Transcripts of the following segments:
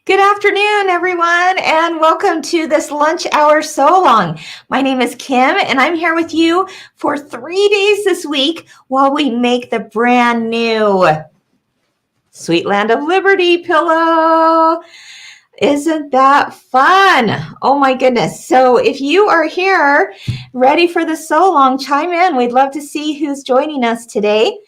Good afternoon, everyone, and welcome to this lunch hour so long. My name is Kim, and I'm here with you for 3 days this week while we make the brand new Sweet Land of Liberty pillow. Isn't that fun? Oh my goodness. So if you are here ready for the so long, chime in. We'd love to see who's joining us today.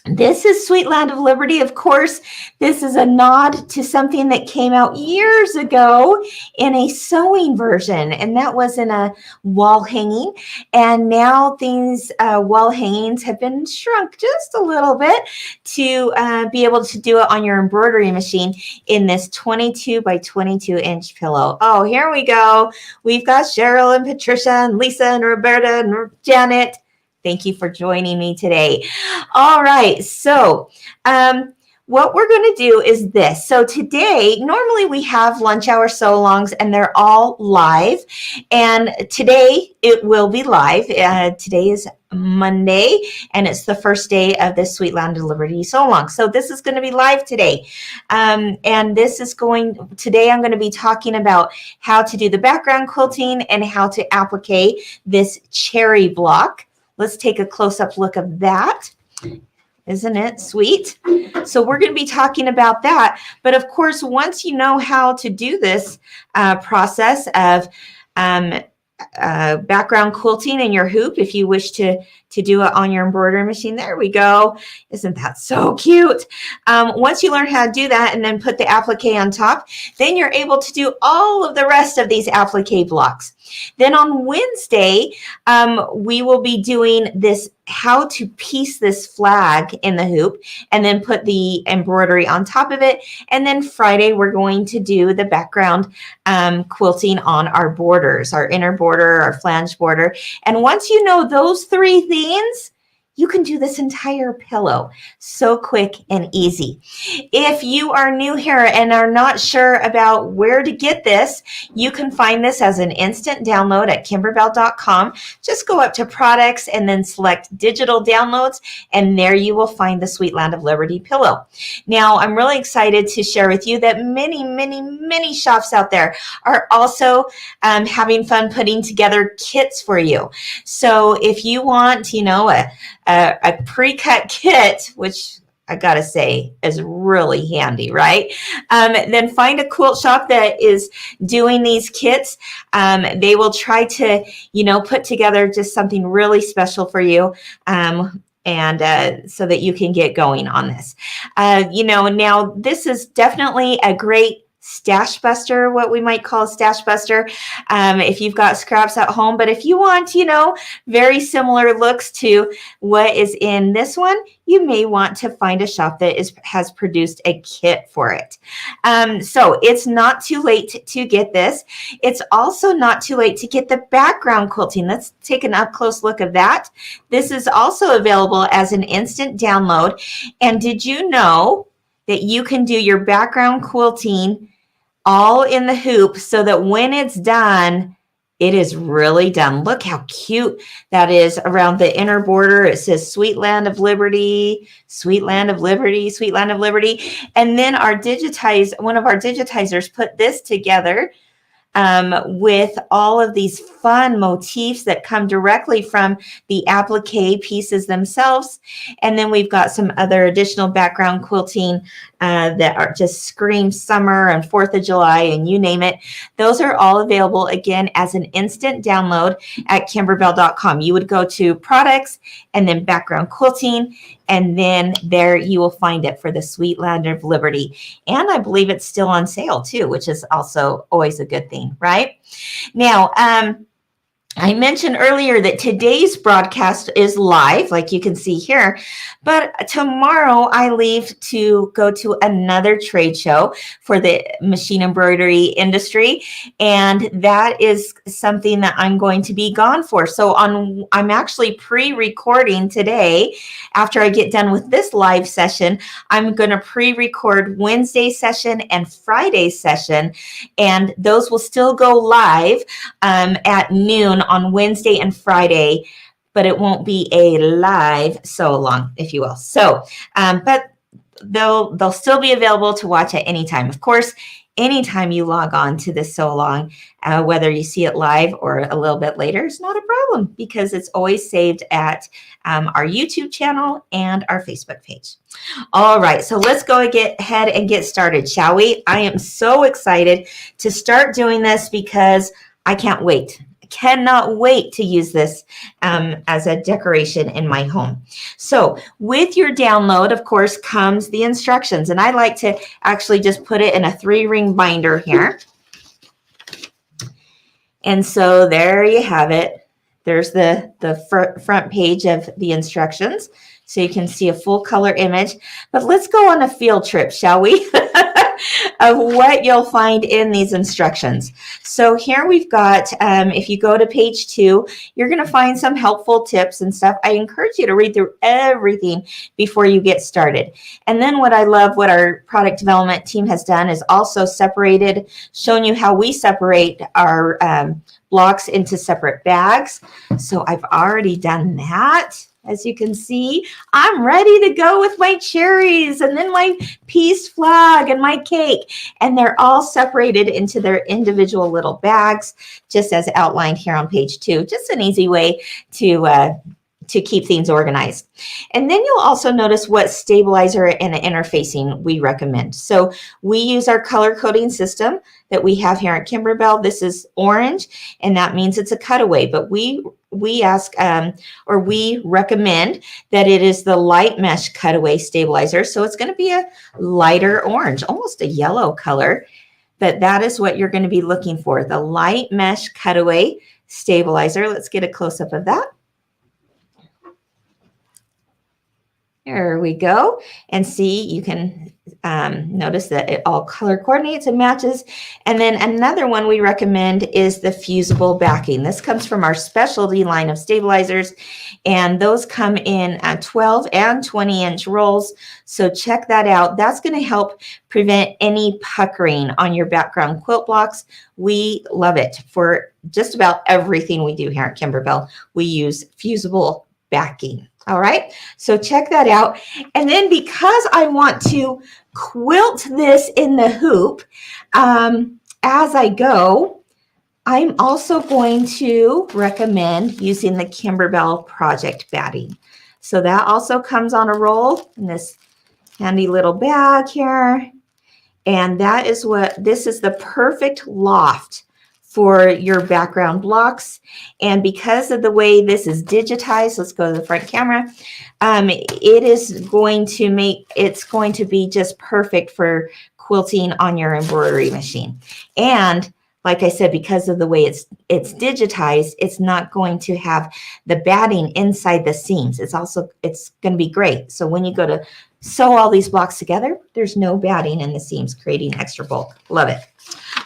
This is Sweet Land of Liberty. Of course, this is a nod to something that came out years ago in a sewing version, and that was in a wall hanging. And now these wall hangings have been shrunk just a little bit to be able to do it on your embroidery machine in this 22 by 22 inch pillow. Oh, here we go. We've got Cheryl and Patricia and Lisa and Roberta and Janet. Thank you for joining me today. All right, so what we're going to do is this. So today, normally we have lunch hour so-longs and they're all live. And today it will be live. Today is Monday and it's the first day of the Sweet Land of Liberty so-long. So this is going to be live today. And today I'm going to be talking about how to do the background quilting and how to applique this cherry block. Let's take a close-up look of that. Isn't it sweet? So we're going to be talking about that. But of course, once you know how to do this process of background quilting in your hoop, if you wish to do it on your embroidery machine, there we go. Isn't that so cute? Once you learn how to do that and then put the applique on top, then you're able to do all of the rest of these applique blocks. Then on Wednesday, we will be doing this, how to piece this flag in the hoop and then put the embroidery on top of it. And then Friday, we're going to do the background quilting on our borders, our inner border, our flange border. And once you know those three things, you can do this entire pillow so quick and easy. If you are new here and are not sure about where to get this, you can find this as an instant download at kimberbell.com. Just go up to products and then select digital downloads, and there you will find the Sweet Land of Liberty pillow. Now, I'm really excited to share with you that many shops out there are also having fun putting together kits for you. So if you want, a pre-cut kit, which I gotta say is really handy, right? Then find a quilt shop that is doing these kits. They will try to, put together just something really special for you. And so that you can get going on this. Now this is definitely a great stash buster, what we might call a stash buster, if you've got scraps at home. But if you want, very similar looks to what is in this one, you may want to find a shop that has produced a kit for it. So it's not too late to get this. It's also not too late to get the background quilting. Let's take an up-close look of that. This is also available as an instant download. And did you know that you can do your background quilting all in the hoop so that when it's done, it is really done. Look how cute that is around the inner border. It says Sweet Land of Liberty, Sweet Land of Liberty, Sweet Land of Liberty. And then one of our digitizers put this together with all of these fun motifs that come directly from the applique pieces themselves. And then we've got some other additional background quilting that are just scream summer and 4th of July and you name it. Those are all available again as an instant download at kimberbell.com. You would go to products and then background quilting, and then there you will find it for the Sweet Land of Liberty. And I believe it's still on sale too, which is also always a good thing, right? Now, I mentioned earlier that today's broadcast is live, like you can see here, but tomorrow I leave to go to another trade show for the machine embroidery industry, and that is something that I'm going to be gone for. So I'm actually pre-recording today. After I get done with this live session, I'm going to pre-record Wednesday session and Friday session, and those will still go live at noon on Wednesday and Friday, but it won't be a live so long, if you will. So, but they'll still be available to watch at any time. Of course, anytime you log on to this Sew Along, whether you see it live or a little bit later, it's not a problem because it's always saved at our YouTube channel and our Facebook page. All right, so let's go ahead and get started, shall we? I am so excited to start doing this because I can't wait. Cannot wait to use this as a decoration in my home. So with your download, of course, comes the instructions. And I like to actually just put it in a 3-ring binder here. And so there you have it. There's the front page of the instructions. So you can see a full color image. But let's go on a field trip, shall we? Of what you'll find in these instructions. So here we've got, if you go to page 2, you're going to find some helpful tips and stuff. I encourage you to read through everything before you get started. And then what I love, what our product development team has done is also shown you how we separate our blocks into separate bags. So I've already done that. As you can see, I'm ready to go with my cherries and then my peace flag and my cake. And they're all separated into their individual little bags, just as outlined here on page 2. Just an easy way to keep things organized. And then you'll also notice what stabilizer and interfacing we recommend. So we use our color coding system that we have here at Kimberbell. This is orange, and that means it's a cutaway, but we recommend that it is the light mesh cutaway stabilizer. So it's going to be a lighter orange, almost a yellow color, but that is what you're going to be looking for, the light mesh cutaway stabilizer. Let's get a close-up of that. There we go. And see, you can notice that it all color coordinates and matches. And then another one we recommend is the fusible backing. This comes from our specialty line of stabilizers, and those come in 12 and 20-inch rolls. So check that out. That's going to help prevent any puckering on your background quilt blocks. We love it for just about everything we do here at Kimberbell. We use fusible backing. All right, so check that out. And then because I want to quilt this in the hoop as I go, I'm also going to recommend using the Kimberbell Project batting. So that also comes on a roll in this handy little bag here. And that is this is the perfect loft for your background blocks. And because of the way this is digitized, let's go to the front camera, it's going to be just perfect for quilting on your embroidery machine. And like I said, because of the way it's digitized, it's not going to have the batting inside the seams. It's going to be great. So when you go to sew all these blocks together, there's no batting in the seams, creating extra bulk. Love it.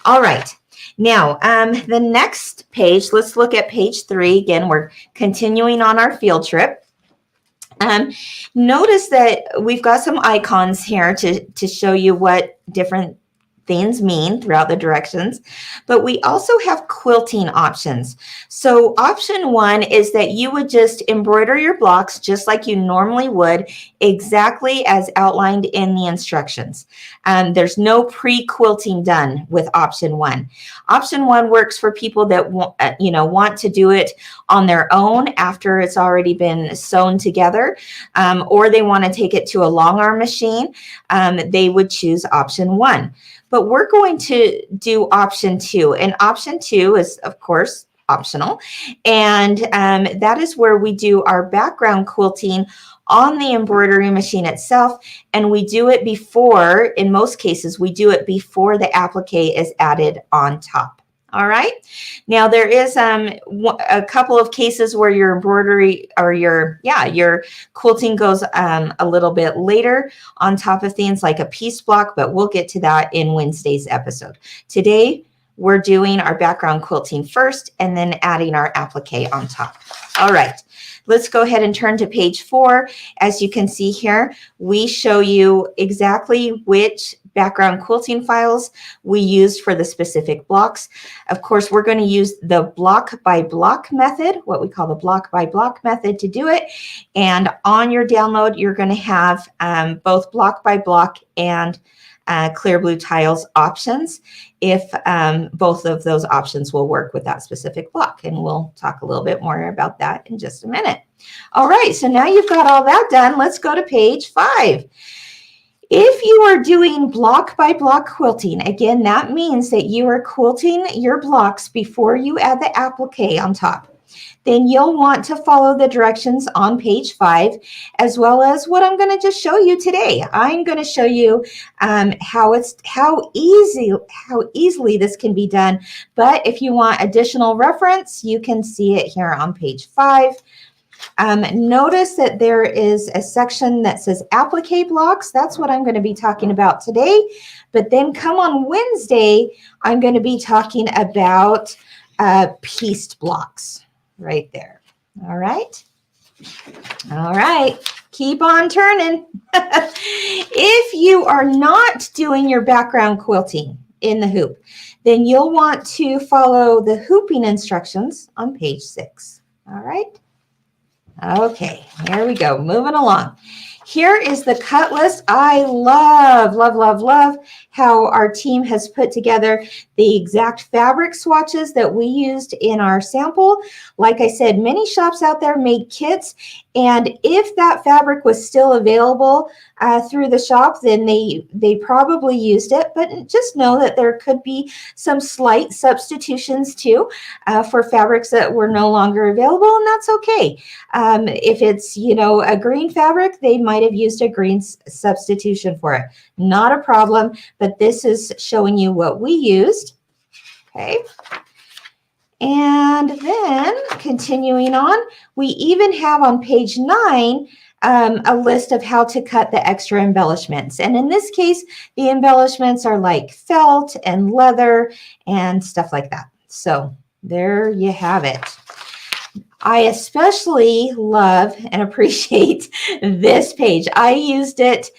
All right. Now, the next page, let's look at page 3. Again, we're continuing on our field trip. Notice that we've got some icons here to show you what different things mean throughout the directions, but we also have quilting options. So option 1 is that you would just embroider your blocks just like you normally would, exactly as outlined in the instructions. There's no pre-quilting done with option 1. Option 1 works for people that want to do it on their own after it's already been sewn together, or they want to take it to a long arm machine. They would choose option 1. But we're going to do option 2, and option 2 is, of course, optional. And that is where we do our background quilting on the embroidery machine itself. And we do it before, in most cases, we do it before the applique is added on top. All right. Now there is a couple of cases where your embroidery or your quilting goes a little bit later on top of things like a piece block, but we'll get to that in Wednesday's episode. Today, we're doing our background quilting first and then adding our applique on top. All right. Let's go ahead and turn to page 4. As you can see here, we show you exactly which background quilting files we used for the specific blocks. Of course, we're going to use the block by block method, what we call the block by block method to do it. And on your download, you're going to have both block by block and clear blue tiles options if both of those options will work with that specific block. And we'll talk a little bit more about that in just a minute. All right, so now you've got all that done. Let's go to page 5. If you are doing block by block quilting, again, that means that you are quilting your blocks before you add the applique on top. Then you'll want to follow the directions on page 5, as well as what I'm going to just show you today. I'm going to show you how easily this can be done. But if you want additional reference, you can see it here on page 5. Notice that there is a section that says applique blocks. That's what I'm going to be talking about today. But then come on Wednesday, I'm going to be talking about pieced blocks right there. All right. All right. Keep on turning. If you are not doing your background quilting in the hoop, then you'll want to follow the hooping instructions on page 6. All right. Okay, here we go, moving along. Here is the cut list. I love how our team has put together the exact fabric swatches that we used in our sample. Like I said, many shops out there made kits, and if that fabric was still available through the shop, then they probably used it. But just know that there could be some slight substitutions too for fabrics that were no longer available, and that's okay. If it's, a green fabric, they might have used a green substitution for it. Not a problem, but this is showing you what we used. Okay. And then continuing on, we even have on page 9 a list of how to cut the extra embellishments. And in this case, the embellishments are like felt and leather and stuff like that. So there you have it. I especially love and appreciate this page. I used it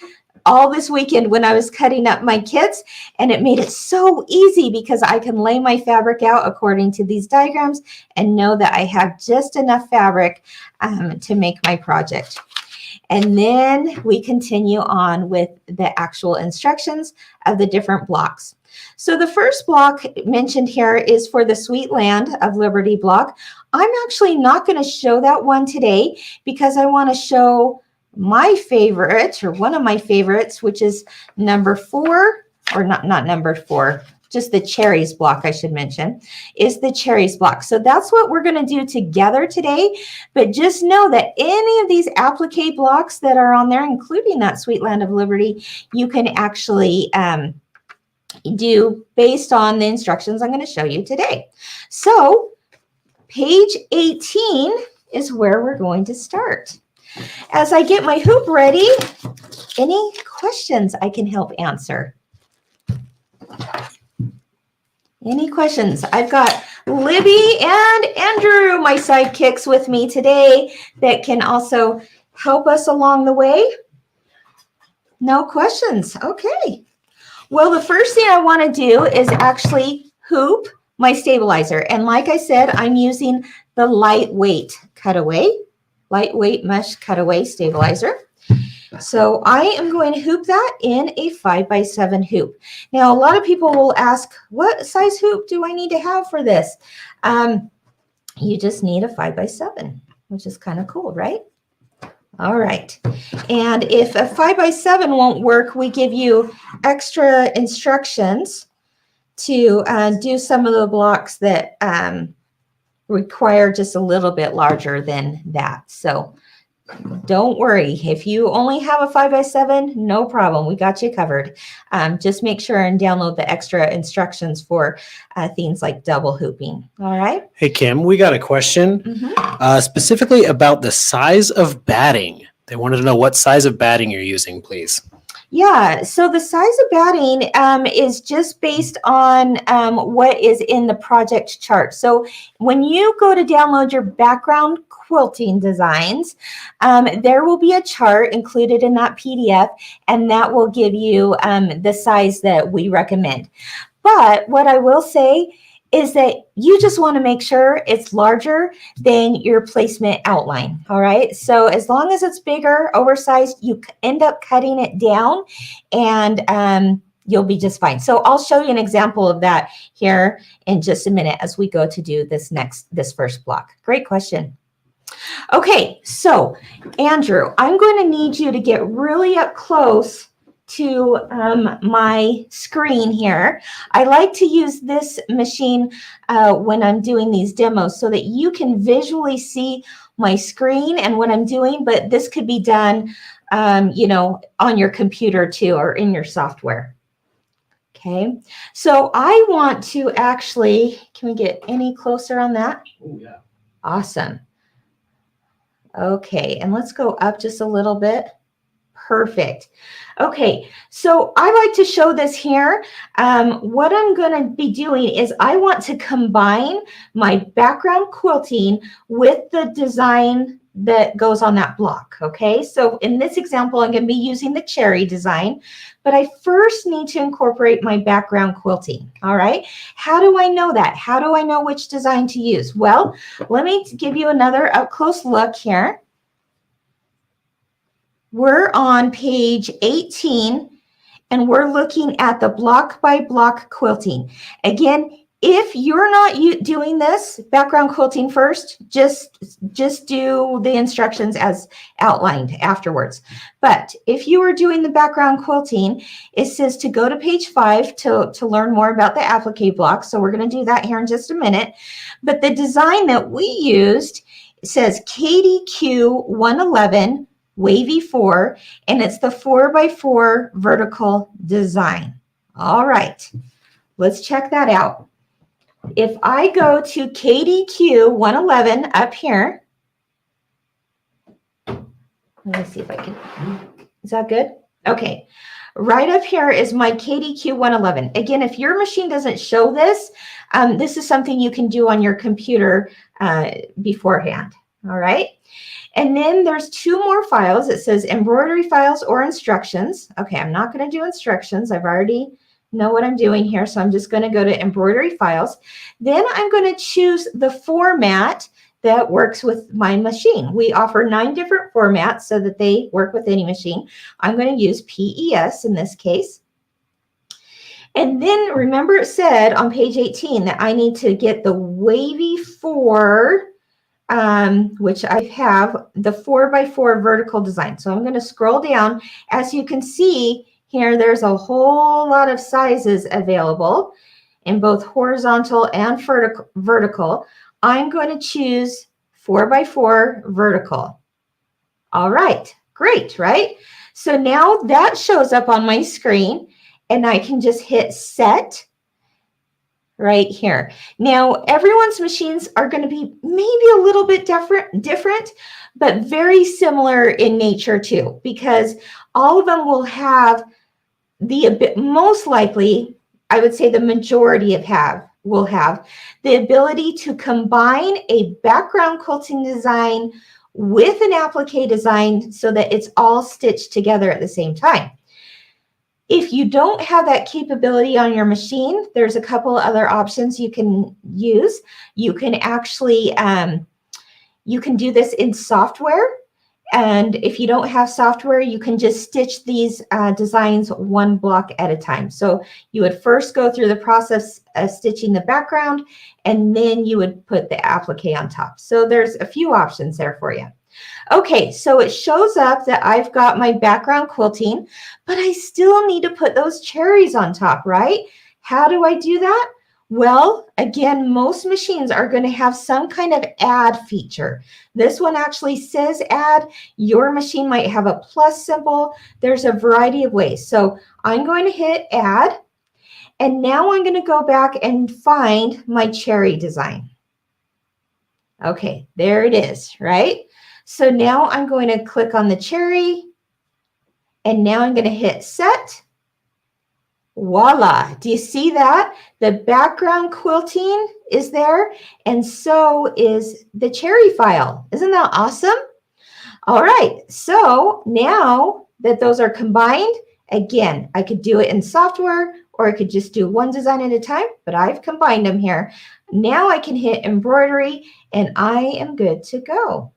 all this weekend when I was cutting up my kits, and it made it so easy because I can lay my fabric out according to these diagrams and know that I have just enough fabric to make my project. And then we continue on with the actual instructions of the different blocks. So the first block mentioned here is for the Sweet Land of Liberty block. I'm actually not going to show that one today because I want to show my favorite, or one of my favorites, which is number 4, or not number 4, just the cherries block, I should mention, is the cherries block. So that's what we're going to do together today. But just know that any of these applique blocks that are on there, including that Sweet Land of Liberty, you can actually do based on the instructions I'm going to show you today. So page 18 is where we're going to start. As I get my hoop ready, any questions I can help answer? Any questions? I've got Libby and Andrew, my sidekicks, with me today that can also help us along the way. No questions. Okay. Well, the first thing I want to do is actually hoop my stabilizer. And like I said, I'm using the lightweight mesh cutaway stabilizer. So I am going to hoop that in a 5x7 hoop. Now, a lot of people will ask, what size hoop do I need to have for this? You just need a 5x7, which is kind of cool, right? All right. And if a 5x7 won't work, we give you extra instructions to do some of the blocks that require just a little bit larger than that. So don't worry. If you only have a 5x7, no problem. We got you covered. Just make sure and download the extra instructions for things like double hooping. All right. Hey, Kim, we got a question specifically about the size of batting. They wanted to know what size of batting you're using, please. Yeah, so the size of batting is just based on what is in the project chart. So when you go to download your background quilting designs, there will be a chart included in that PDF, and that will give you the size that we recommend. But what I will say is that you just want to make sure it's larger than your placement outline. All right. So as long as it's bigger, oversized, you end up cutting it down and you'll be just fine. So I'll show you an example of that here in just a minute as we go to do this first block. Great question. Okay. So Andrew, I'm going to need you to get really up close to my screen here. I like to use this machine when I'm doing these demos so that you can visually see my screen and what I'm doing, but this could be done, you know, on your computer too, or in your software. Okay, so I want to actually, can we get any closer on that? Oh, yeah. Awesome. Okay, and let's go up just a little bit. Perfect. Okay, so I like to show this here. What I'm going to be doing is I want to combine my background quilting with the design that goes on that block. Okay, so in this example, I'm going to be using the cherry design, but I first need to incorporate my background quilting. All right, how do I know that? How do I know which design to use? Well, let me give you another up close look here. We're on page 18 and we're looking at the block by block quilting. Again, if you're not doing this background quilting first, just do the instructions as outlined afterwards. But if you are doing the background quilting, it says to go to page 5 to learn more about the applique block. So we're going to do that here in just a minute. But the design that we used says KDQ 111 Wavy 4, and it's the 4x4 vertical design. All right, let's check that out. If I go to KDQ 111 up here, let me see if I can, is that good? Okay, right up here is my KDQ 111. Again, if your machine doesn't show this, this is something you can do on your computer beforehand. All right. And then there's 2 more files. It says embroidery files or instructions. Okay, I'm not going to do instructions. I've already know what I'm doing here. So I'm just going to go to embroidery files. Then I'm going to choose the format that works with my machine. We offer 9 different formats so that they work with any machine. I'm going to use PES in this case. And then remember it said on page 18 that I need to get the Wavy 4, which I have the 4x4 vertical design. So I'm going to scroll down. As you can see here, there's a whole lot of sizes available in both horizontal and vertical. I'm going to choose 4x4 vertical. All right, great, right? So now that shows up on my screen and I can just hit set right here. Now, everyone's machines are going to be maybe a little bit different, but very similar in nature too, because all of them will have most likely, I would say the majority will have the ability to combine a background quilting design with an applique design so that it's all stitched together at the same time. If you don't have that capability on your machine, there's a couple other options you can use. You can actually, you can do this in software. And if you don't have software, you can just stitch these designs 1 block at a time. So you would first go through the process of stitching the background, and then you would put the applique on top. So there's a few options there for you. Okay, so it shows up that I've got my background quilting, but I still need to put those cherries on top, right? How do I do that? Well, again, most machines are going to have some kind of add feature. This one actually says add. Your machine might have a plus symbol. There's a variety of ways. So I'm going to hit add, and now I'm going to go back and find my cherry design. Okay, there it is, right? So now I'm going to click on the cherry, And now I'm going to hit set. Voila. Do you see that? The background quilting is there, and so is the cherry file. Isn't that awesome? All right. So now that those are combined, again, I could do it in software, or I could just do one design at a time, but I've combined them here. Now I can hit embroidery, and I am good to go.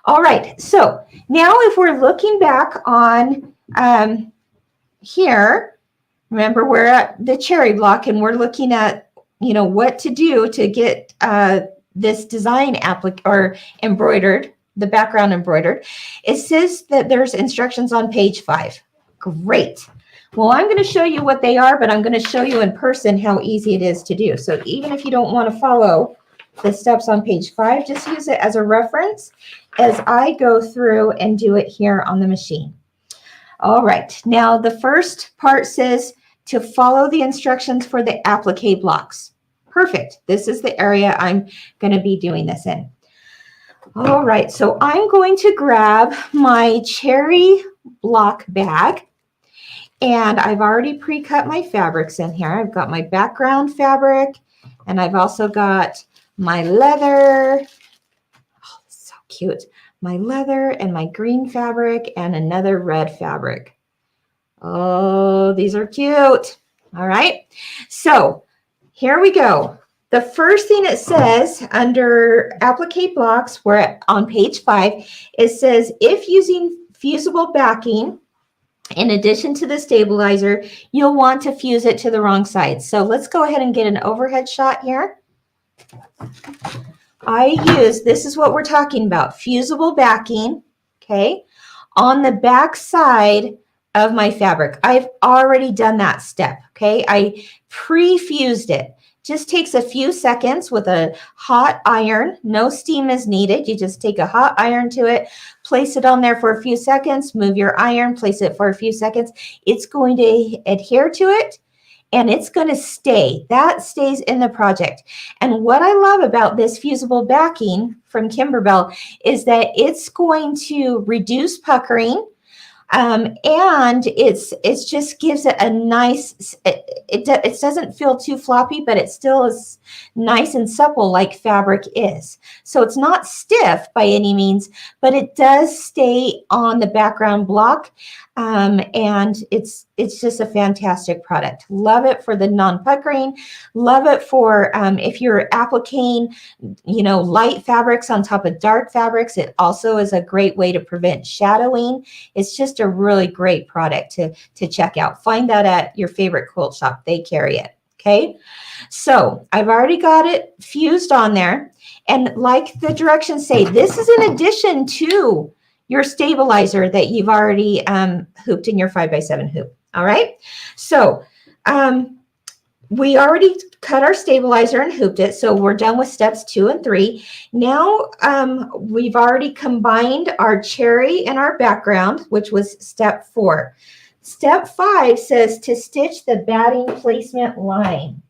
All right. So now if we're looking back on here, remember, we're at the cherry block and we're looking at, what to do to get this design applique or embroidered, the background embroidered. It says that there's instructions on page 5. Great. Well, I'm going to show you what they are, but I'm going to show you in person how easy it is to do. So even if you don't want to follow the steps on page 5, just use it as a reference as I go through and do it here on the machine. All right. Now, the first part says to follow the instructions for the applique blocks. Perfect. This is the area I'm going to be doing this in. All right. So I'm going to grab my cherry block bag, and I've already pre-cut my fabrics in here. I've got my background fabric, and I've also got my leather. Oh, so cute. My leather and my green fabric and another red fabric. Oh, these are cute. All right. So here we go. The first thing it says under applique blocks, we're on page 5, it says if using fusible backing, in addition to the stabilizer, you'll want to fuse it to the wrong side. So let's go ahead and get an overhead shot here. This is what we're talking about, fusible backing, okay, on the back side of my fabric. I've already done that step, okay? I pre-fused it. Just takes a few seconds with a hot iron. No steam is needed. You just take a hot iron to it, place it on there for a few seconds, move your iron, place it for a few seconds. It's going to adhere to it, and it's going to stay. That stays in the project. And what I love about this fusible backing from Kimberbell is that it's going to reduce puckering, and it just gives it a nice, it doesn't feel too floppy, but it still is nice and supple like fabric is. So it's not stiff by any means, but it does stay on the background block. And it's just a fantastic product. Love it for the non-puckering. Love it for if you're appliquing, light fabrics on top of dark fabrics. It also is a great way to prevent shadowing. It's just a really great product to check out. Find that at your favorite quilt shop. They carry it. Okay. So I've already got it fused on there. And like the directions say, this is in addition to your stabilizer that you've already hooped in your 5x7 hoop. All right. So we already cut our stabilizer and hooped it. So we're done with steps 2 and 3. Now we've already combined our cherry and our background, which was step 4. Step 5 says to stitch the batting placement line.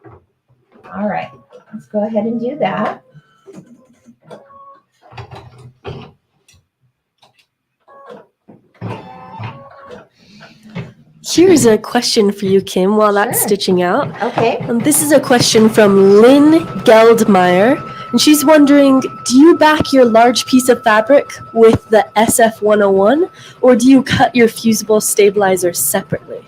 All right. Let's go ahead and do that. Here's a question for you, Kim, while that's Sure. stitching out. Okay. This is a question from Lynn Geldmeyer, and she's wondering, do you back your large piece of fabric with the SF101, or do you cut your fusible stabilizer separately?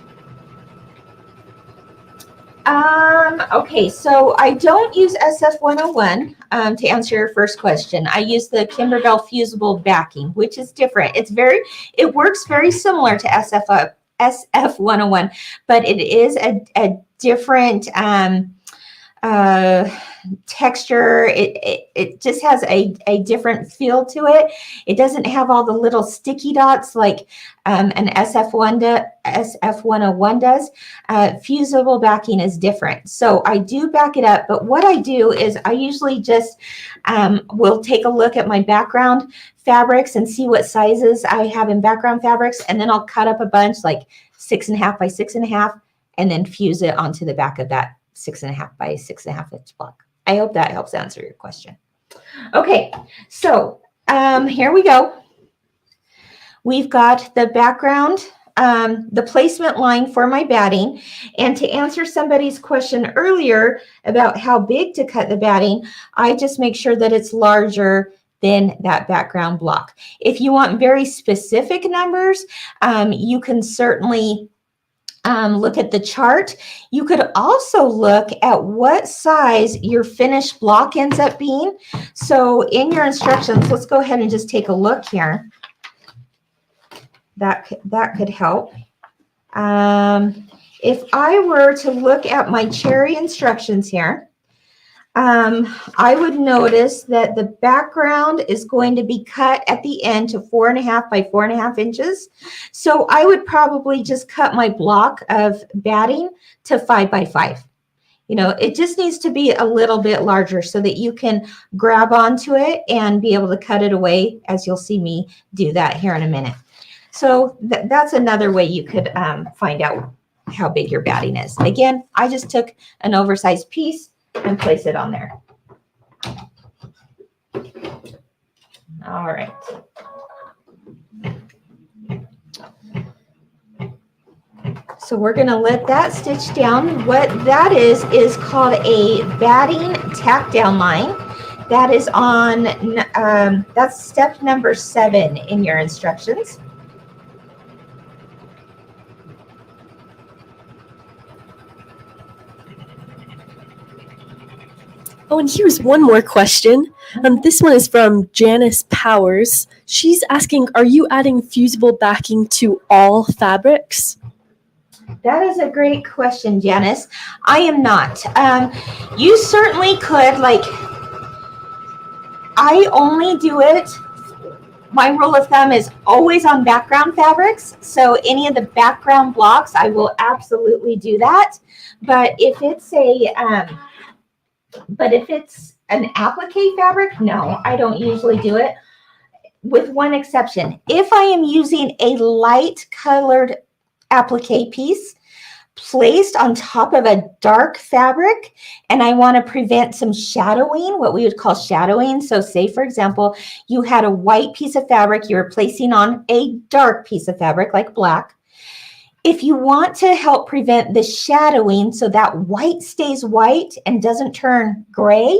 Okay, so I don't use SF101 to answer your first question. I use the Kimberbell fusible backing, which is different. It works very similar to SF101, but it is a different texture. It just has a different feel to it. It doesn't have all the little sticky dots like an SF101 does. Fusible backing is different. So I do back it up, but what I do is I usually just will take a look at my background fabrics and see what sizes I have in background fabrics, and then I'll cut up a bunch like 6.5 by 6.5 and then fuse it onto the back of that 6.5 by 6.5 inch block. I hope that helps answer your question. Okay, so here we go. We've got the background the placement line for my batting. And to answer somebody's question earlier about how big to cut the batting, I just make sure that it's larger than that background block. If you want very specific numbers, you can certainly look at the chart. You could also look at what size your finished block ends up being. So in your instructions, let's go ahead and just take a look here. That could help. If I were to look at my cherry instructions here, I would notice that the background is going to be cut at the end to 4.5 by 4.5 inches. So I would probably just cut my block of batting to 5 by 5. You know, it just needs to be a little bit larger so that you can grab onto it and be able to cut it away, as you'll see me do that here in a minute. So that's another way you could find out how big your batting is. Again, I just took an oversized piece and place it on there. All right. So we're going to let that stitch down. What that is called a batting tack down line. That is on, that's step number 7 in your instructions. Oh, and here's one more question. This one is from Janice Powers. She's asking, are you adding fusible backing to all fabrics? That is a great question, Janice. I am not. You certainly could, like, I only do it. My rule of thumb is always on background fabrics. So any of the background blocks, I will absolutely do that. But if it's an applique fabric, no, I don't usually do it, with one exception. If I am using a light colored applique piece placed on top of a dark fabric, and I want to prevent some shadowing, what we would call shadowing. So say, for example, you had a white piece of fabric, you were placing on a dark piece of fabric like black. If you want to help prevent the shadowing so that white stays white and doesn't turn gray,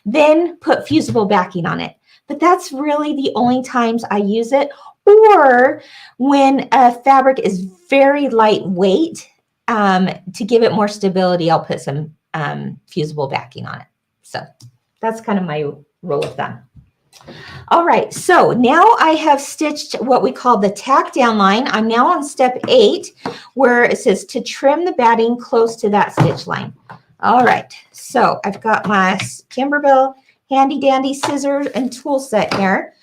then put fusible backing on it. But that's really the only times I use it, or when a fabric is very lightweight, to give it more stability, I'll put some fusible backing on it. So that's kind of my rule of thumb. All right, so now I have stitched what we call the tack down line. I'm now on step 8, where it says to trim the batting close to that stitch line. All right, so I've got my Kimberbill handy dandy scissors and tool set here.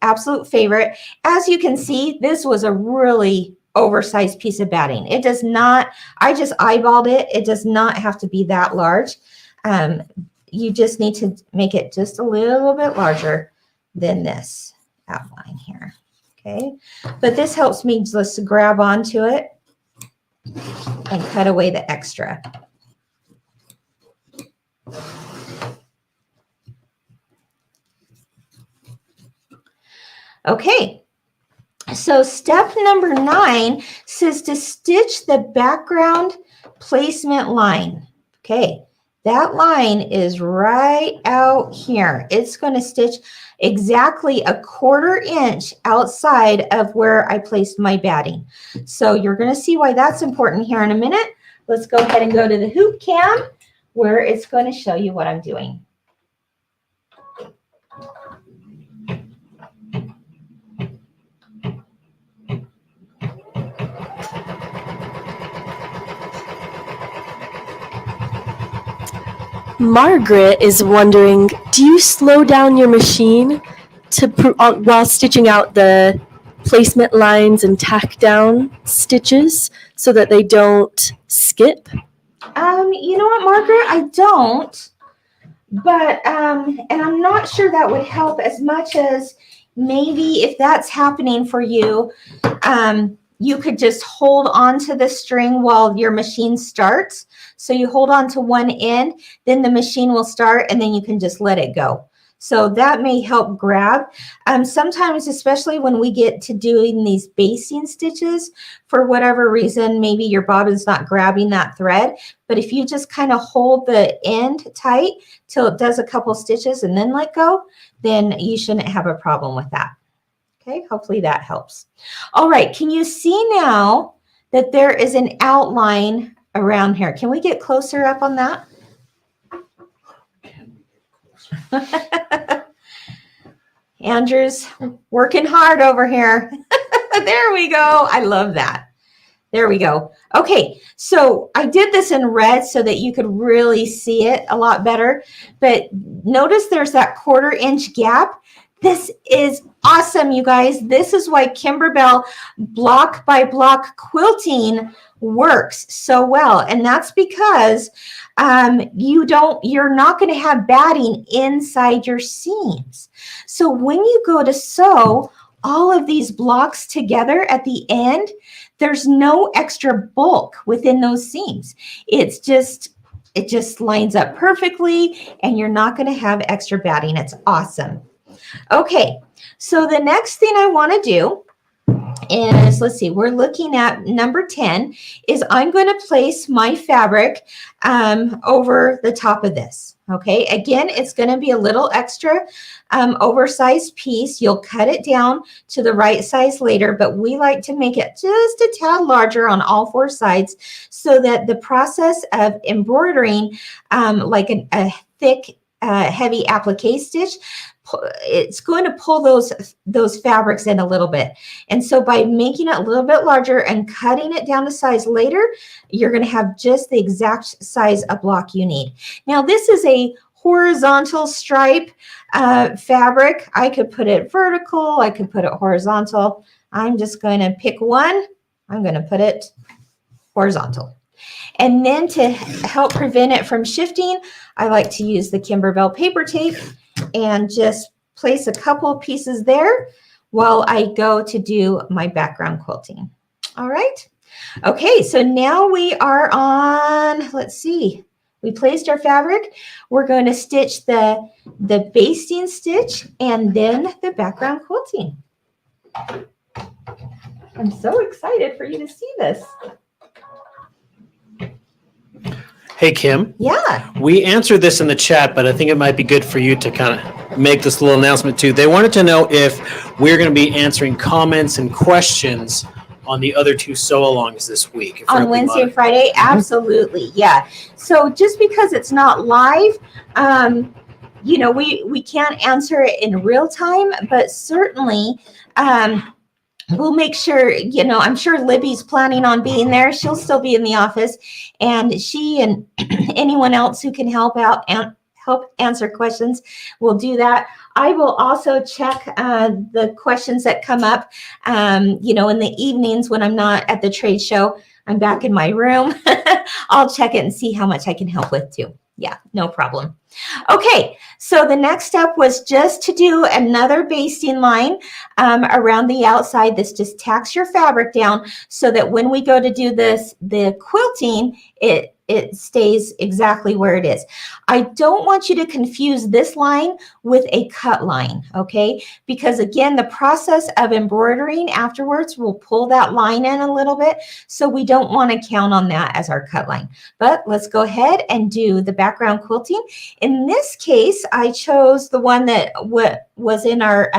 Absolute favorite. As you can see, this was a really oversized piece of batting. It does not, I just eyeballed it. It does not have to be that large. You just need to make it just a little bit larger than this outline here. Okay, but this helps me just to grab onto it and cut away the extra. Okay, so step number 9 says to stitch the background placement line. Okay, that line is right out here. It's going to stitch exactly a 1/4 inch outside of where I placed my batting. So you're going to see why that's important here in a minute. Let's go ahead and go to the hoop cam where it's going to show you what I'm doing. Margaret is wondering, do you slow down your machine while stitching out the placement lines and tack down stitches so that they don't skip? You know what, Margaret? I don't. But, and I'm not sure that would help as much as maybe if that's happening for you, you could just hold on to the string while your machine starts. So you hold on to one end, then the machine will start, and then you can just let it go. So that may help grab. Sometimes, especially when we get to doing these basting stitches, for whatever reason, maybe your bobbin's not grabbing that thread. But if you just kind of hold the end tight till it does a couple stitches and then let go, then you shouldn't have a problem with that. Okay, hopefully that helps. All right, can you see now that there is an outline around here? Can we get closer up on that? Andrew's working hard over here. There we go. I love that. There we go. Okay, so I did this in red so that you could really see it a lot better. But notice there's that 1/4 inch gap. This is awesome, you guys. This is why Kimberbell block by block quilting works so well. And that's because you're not going to have batting inside your seams. So when you go to sew all of these blocks together at the end, there's no extra bulk within those seams. It just lines up perfectly, and you're not going to have extra batting. It's awesome. Okay, so the next thing I want to do is, let's see, we're looking at number 10, is I'm going to place my fabric over the top of this. Okay, again, it's going to be a little extra oversized piece. You'll cut it down to the right size later, but we like to make it just a tad larger on all 4 sides so that the process of embroidering like a thick, heavy applique stitch, it's going to pull those fabrics in a little bit. And so by making it a little bit larger and cutting it down to size later, you're going to have just the exact size of block you need. Now, this is a horizontal stripe fabric. I could put it vertical. I could put it horizontal. I'm just going to pick one. I'm going to put it horizontal. And then to help prevent it from shifting, I like to use the Kimberbell paper tape and just place a couple of pieces there while I go to do my background quilting. All right. Okay, so now we are on, let's see, we placed our fabric. We're going to stitch the basting stitch and then the background quilting. I'm so excited for you to see this. Hey, Kim. Yeah. We answered this in the chat, but I think it might be good for you to kind of make this little announcement too. They wanted to know if we're going to be answering comments and questions on the other 2 sew-alongs this week. On Wednesday and Friday? Absolutely, yeah. So just because it's not live, you know, we can't answer it in real time, but certainly we'll make sure, you know, I'm sure Libby's planning on being there. She'll still be in the office, and she and anyone else who can help out and help answer questions will do that. I will also check the questions that come up, you know, in the evenings when I'm not at the trade show. I'm back in my room. I'll check it and see how much I can help with too. Yeah, no problem. Okay, so the next step was just to do another basting line around the outside. This just tacks your fabric down so that when we go to do the quilting, it stays exactly where it is. I don't want you to confuse this line with a cut line, okay? Because again, the process of embroidering afterwards will pull that line in a little bit, so we don't want to count on that as our cut line. But let's go ahead and do the background quilting. In this case, I chose the one that was in our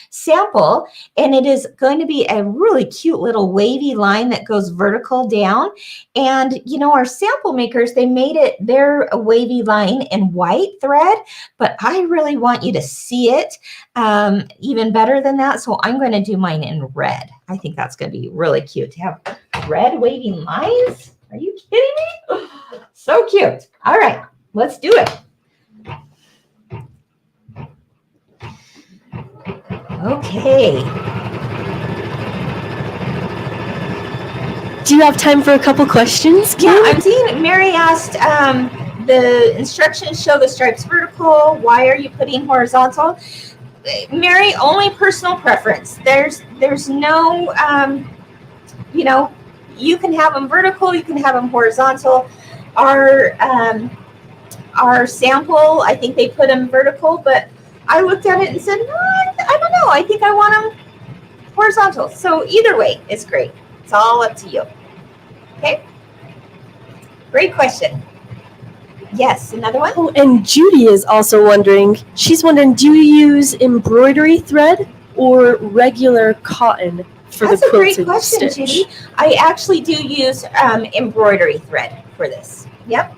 sample, and it is going to be a really cute little wavy line that goes vertical down. And you know, our sample makers, they made it their wavy line in white thread, but I really want you to see it even better than that, so I'm going to do mine in red. I think that's going to be really cute to have red waving lines. Are you kidding me? So cute. All right, let's do it. Okay. Do you have time for a couple questions, Kim? Yeah, I'm seeing Mary asked, the instructions show the stripes vertical. Why are you putting horizontal? Mary, only personal preference. There's no, you know, you can have them vertical, you can have them horizontal. Our sample, I think they put them vertical, but I looked at it and said, no, I don't know. I think I want them horizontal. So either way, it's great. It's all up to you. Okay. Great question. Yes, another one. Oh, and Judy is also wondering, she's wondering, do you use embroidery thread or regular cotton for That's the a great quilted question, stitch? Judy. I actually do use embroidery thread for this. Yep.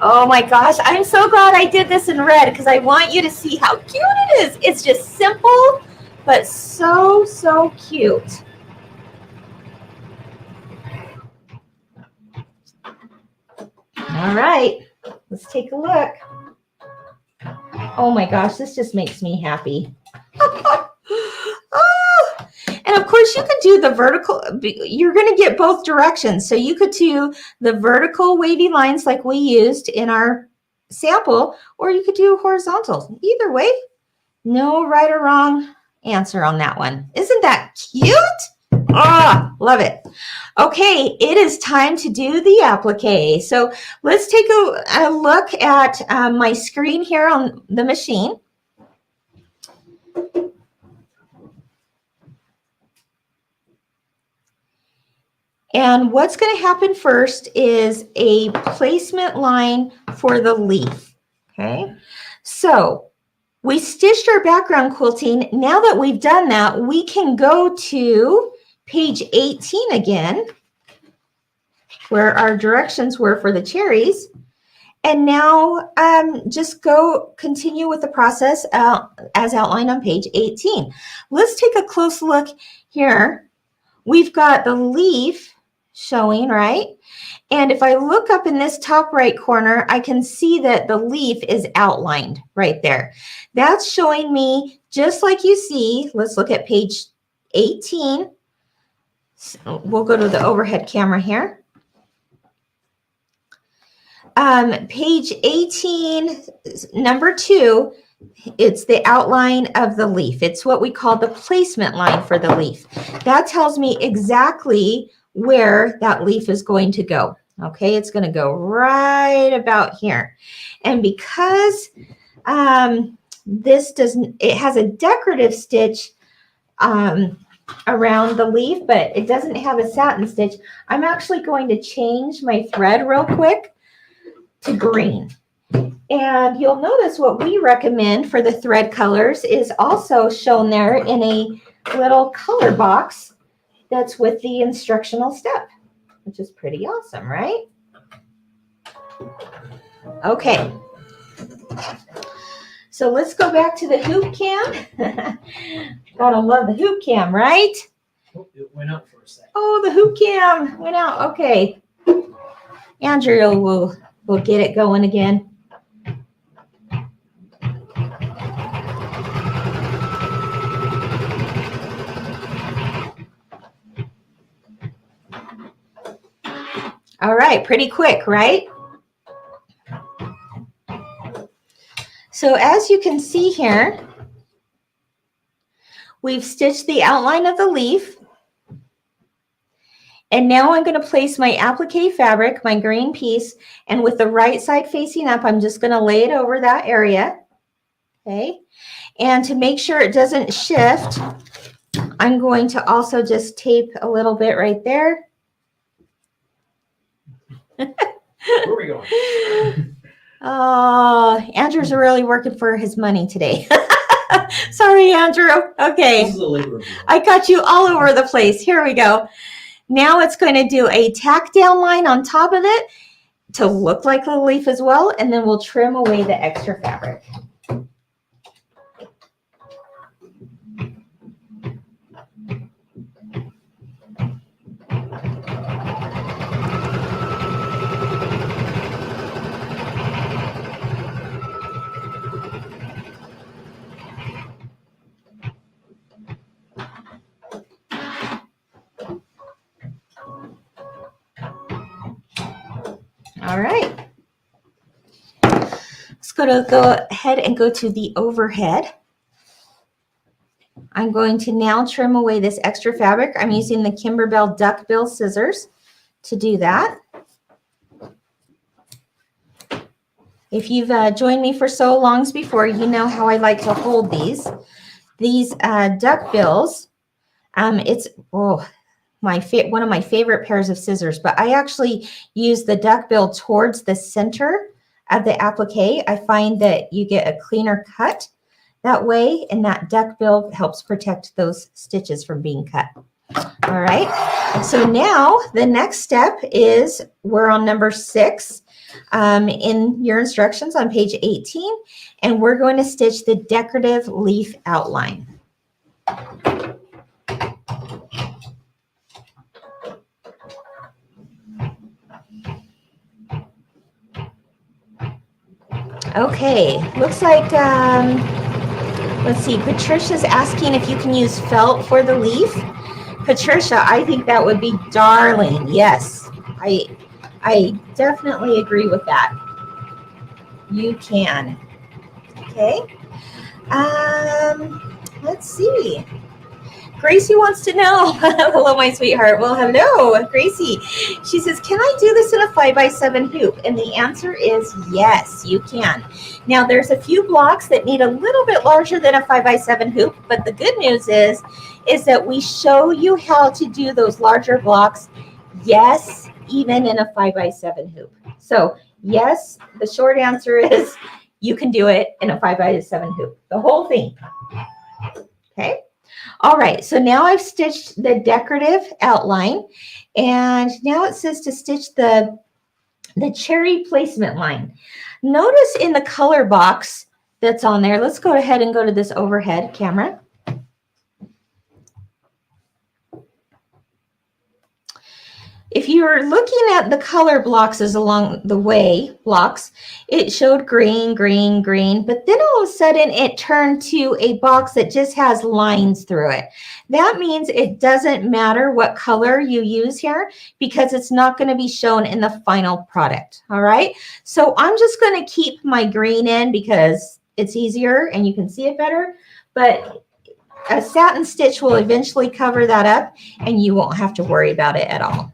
Oh my gosh, I'm so glad I did this in red because I want you to see how cute it is. It's just simple, but so, so cute. All right, let's take a look. Oh my gosh, this just makes me happy. Oh, and of course you could do the vertical. You're going to get both directions. So you could do the vertical wavy lines like we used in our sample, or you could do horizontal. Either way, no right or wrong answer on that one. Isn't that cute? Ah, love it. Okay, it is time to do the applique. So let's take a look at my screen here on the machine. And what's going to happen first is a placement line for the leaf. Okay, so we stitched our background quilting. Now that we've done that, we can go to page 18 again, where our directions were for the cherries. And now just continue with the process as outlined on page 18. Let's take a close look here. We've got the leaf showing, right? And if I look up in this top right corner, I can see that the leaf is outlined right there. That's showing me, just like you see, let's look at page 18. So we'll go to the overhead camera here. Page 18, number 2, it's the outline of the leaf. It's what we call the placement line for the leaf. That tells me exactly where that leaf is going to go. Okay, it's going to go right about here. And because it has a decorative stitch around the leaf, but it doesn't have a satin stitch, I'm actually going to change my thread real quick to green. And you'll notice what we recommend for the thread colors is also shown there in a little color box that's with the instructional step, which is pretty awesome, right? Okay. So let's go back to the hoop cam. Gotta love the hoop cam, right? Oh, it went up for a second. Oh, the hoop cam went out. Okay. Andrew will get it going again. All right, pretty quick, right? So as you can see here, we've stitched the outline of the leaf. And now I'm going to place my applique fabric, my green piece, and with the right side facing up, I'm just going to lay it over that area. Okay. And to make sure it doesn't shift, I'm going to also just tape a little bit right there. Where are we going? Oh, Andrew's really working for his money today. Sorry, Andrew. Okay. This is a labor of love. I got you all over the place. Here we go. Now it's going to do a tack down line on top of it to look like the leaf as well, and then we'll trim away the extra fabric. All right. Let's go ahead and go to the overhead. I'm going to now trim away this extra fabric. I'm using the Kimberbell duckbill scissors to do that. If you've joined me for so longs before, you know how I like to hold these. These duck bills, it's one of my favorite pairs of scissors, but I actually use the duck bill towards the center of the applique. I find that you get a cleaner cut that way, and that duck bill helps protect those stitches from being cut. All right, so now the next step is we're on number 6 in your instructions on page 18, and we're going to stitch the decorative leaf outline. Okay, looks like, let's see, Patricia's asking if you can use felt for the leaf. Patricia, I think that would be darling. Yes, I definitely agree with that. You can. Okay. Let's see. Gracie wants to know. Hello, my sweetheart. Well, hello, Gracie. She says, can I do this in a 5x7 hoop? And the answer is yes, you can. Now, there's a few blocks that need a little bit larger than a 5x7 hoop, but the good news is that we show you how to do those larger blocks, yes, even in a 5x7 hoop. So, yes, the short answer is you can do it in a 5x7 hoop, the whole thing. Okay. All right, so now I've stitched the decorative outline, and now it says to stitch the cherry placement line. Notice in the color box that's on there, let's go ahead and go to this overhead camera. If you're looking at the color blocks as along the way, it showed green, green, green, but then all of a sudden it turned to a box that just has lines through it. That means it doesn't matter what color you use here because it's not going to be shown in the final product. All right. So I'm just going to keep my green in because it's easier and you can see it better, but a satin stitch will eventually cover that up and you won't have to worry about it at all.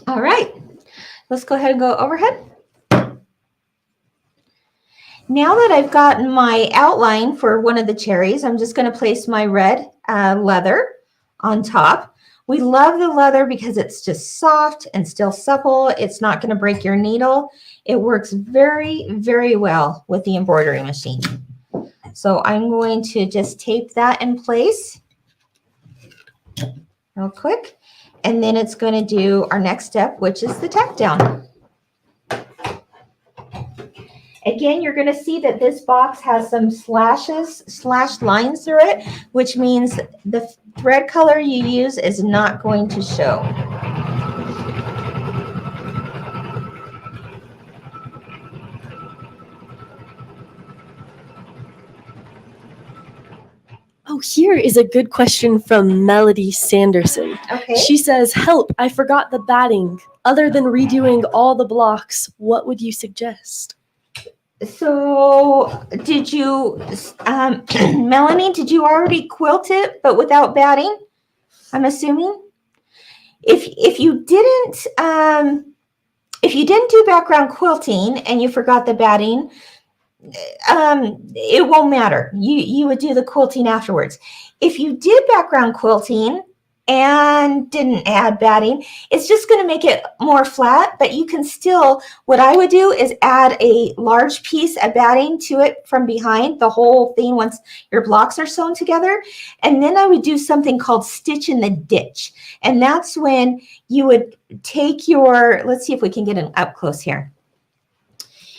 All right, let's go ahead and go overhead. Now that I've gotten my outline for one of the cherries, I'm just going to place my red leather on top. We love the leather because it's just soft and still supple. It's not going to break your needle. It works very, very well with the embroidery machine. So I'm going to just tape that in place real quick. And then it's going to do our next step, which is the tack down. Again, you're going to see that this box has some slashed lines through it, which means the thread color you use is not going to show. Oh, here is a good question from Melody Sanderson. Okay. She says, help, I forgot the batting. Other than redoing all the blocks, what would you suggest? So did you, Melanie, did you already quilt it, but without batting? I'm assuming. If you didn't do background quilting and you forgot the batting, it won't matter. You would do the quilting afterwards. If you did background quilting and didn't add batting, it's just going to make it more flat, but you can still, what I would do is add a large piece of batting to it from behind the whole thing once your blocks are sewn together. And then I would do something called stitch in the ditch. And that's when you would take your, let's see if we can get an up close here.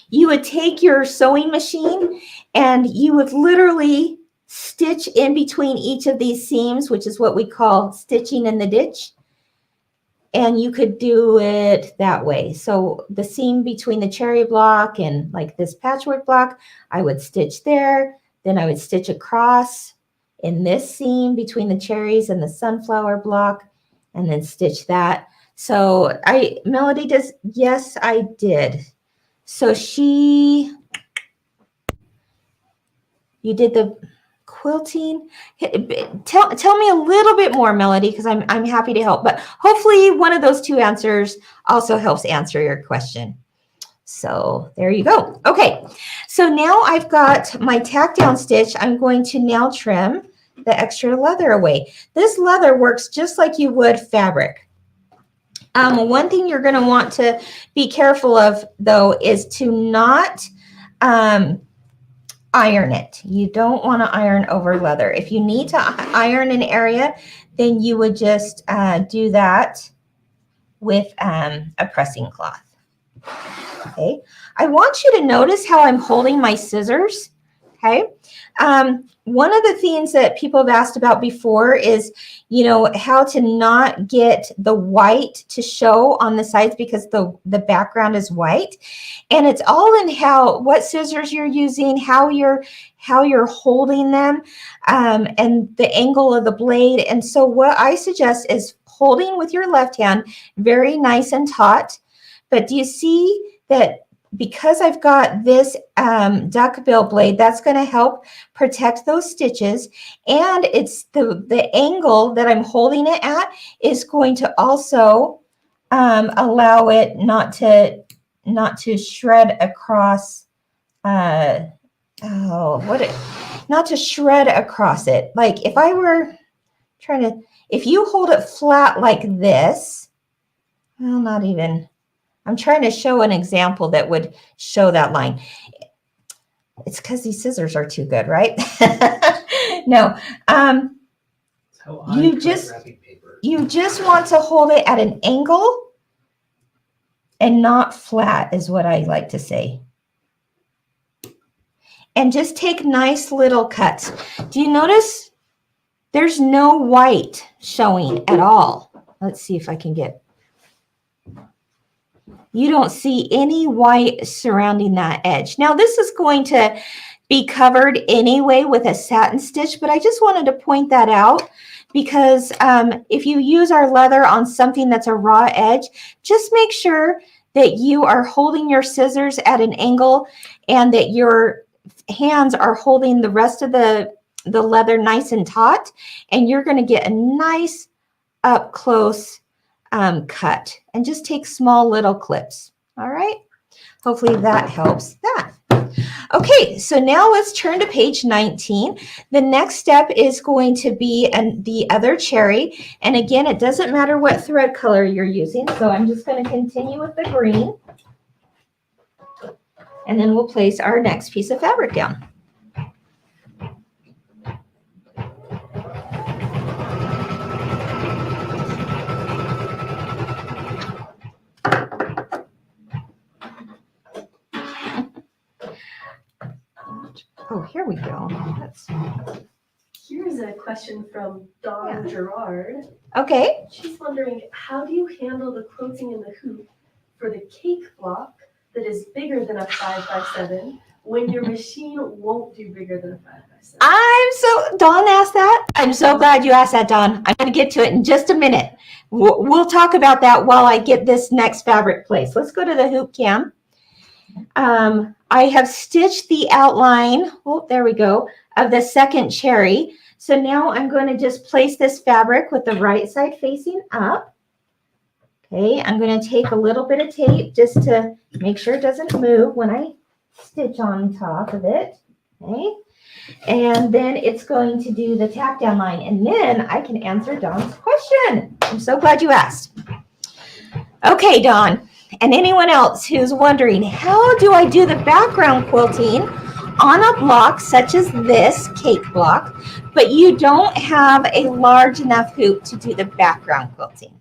You would take your sewing machine and you would literally stitch in between each of these seams, which is what we call stitching in the ditch. And you could do it that way. So the seam between the cherry block and like this patchwork block, I would stitch there. Then I would stitch across in this seam between the cherries and the sunflower block and then stitch that. So Melody does, yes, I did. So you did the quilting. Tell me a little bit more, Melody, because I'm happy to help. But hopefully one of those two answers also helps answer your question. So there you go. Okay, so now I've got my tack down stitch. I'm going to now trim the extra leather away. This leather works just like you would fabric. One thing you're going to want to be careful of, though, is to not iron it. You don't want to iron over leather. If you need to iron an area, then you would just do that with a pressing cloth. Okay, I want you to notice how I'm holding my scissors. Okay, one of the things that people have asked about before is, how to not get the white to show on the sides because the background is white, and it's all in what scissors you're using, how you're holding them, and the angle of the blade. And so what I suggest is holding with your left hand very nice and taut. But do you see that because I've got this duckbill blade, that's going to help protect those stitches, and it's the angle that I'm holding it at is going to also allow it not to shred across. Not to shred across it. Like if I were if you hold it flat like this, well, not even. I'm trying to show an example that would show that line. It's because these scissors are too good, right? No. You just want to hold it at an angle and not flat is what I like to say. And just take nice little cuts. Do you notice there's no white showing at all? Let's see if I can get. You don't see any white surrounding that edge. Now, this is going to be covered anyway with a satin stitch, but I just wanted to point that out because if you use our leather on something that's a raw edge, just make sure that you are holding your scissors at an angle and that your hands are holding the rest of the leather nice and taut, and you're going to get a nice up close cut, and just take small little clips. All right, hopefully that helps that. Okay, so now let's turn to page 19. The next step is going to be the other cherry, and again, it doesn't matter what thread color you're using, so I'm just going to continue with the green, and then we'll place our next piece of fabric down. Oh, here we go. Here's a question from Dawn Gerard. Okay. She's wondering, how do you handle the quilting in the hoop for the cake block that is bigger than a 5x7 when your machine won't do bigger than a 5x7? Dawn asked that. I'm so glad you asked that, Dawn. I'm going to get to it in just a minute. We'll talk about that while I get this next fabric placed. Let's go to the hoop cam. I have stitched the outline, there we go, of the second cherry. So now I'm going to just place this fabric with the right side facing up. Okay, I'm going to take a little bit of tape just to make sure it doesn't move when I stitch on top of it. Okay, and then it's going to do the tack down line, and then I can answer Dawn's question. I'm so glad you asked. Okay, Dawn. And anyone else who's wondering, how do I do the background quilting on a block such as this cake block, but you don't have a large enough hoop to do the background quilting?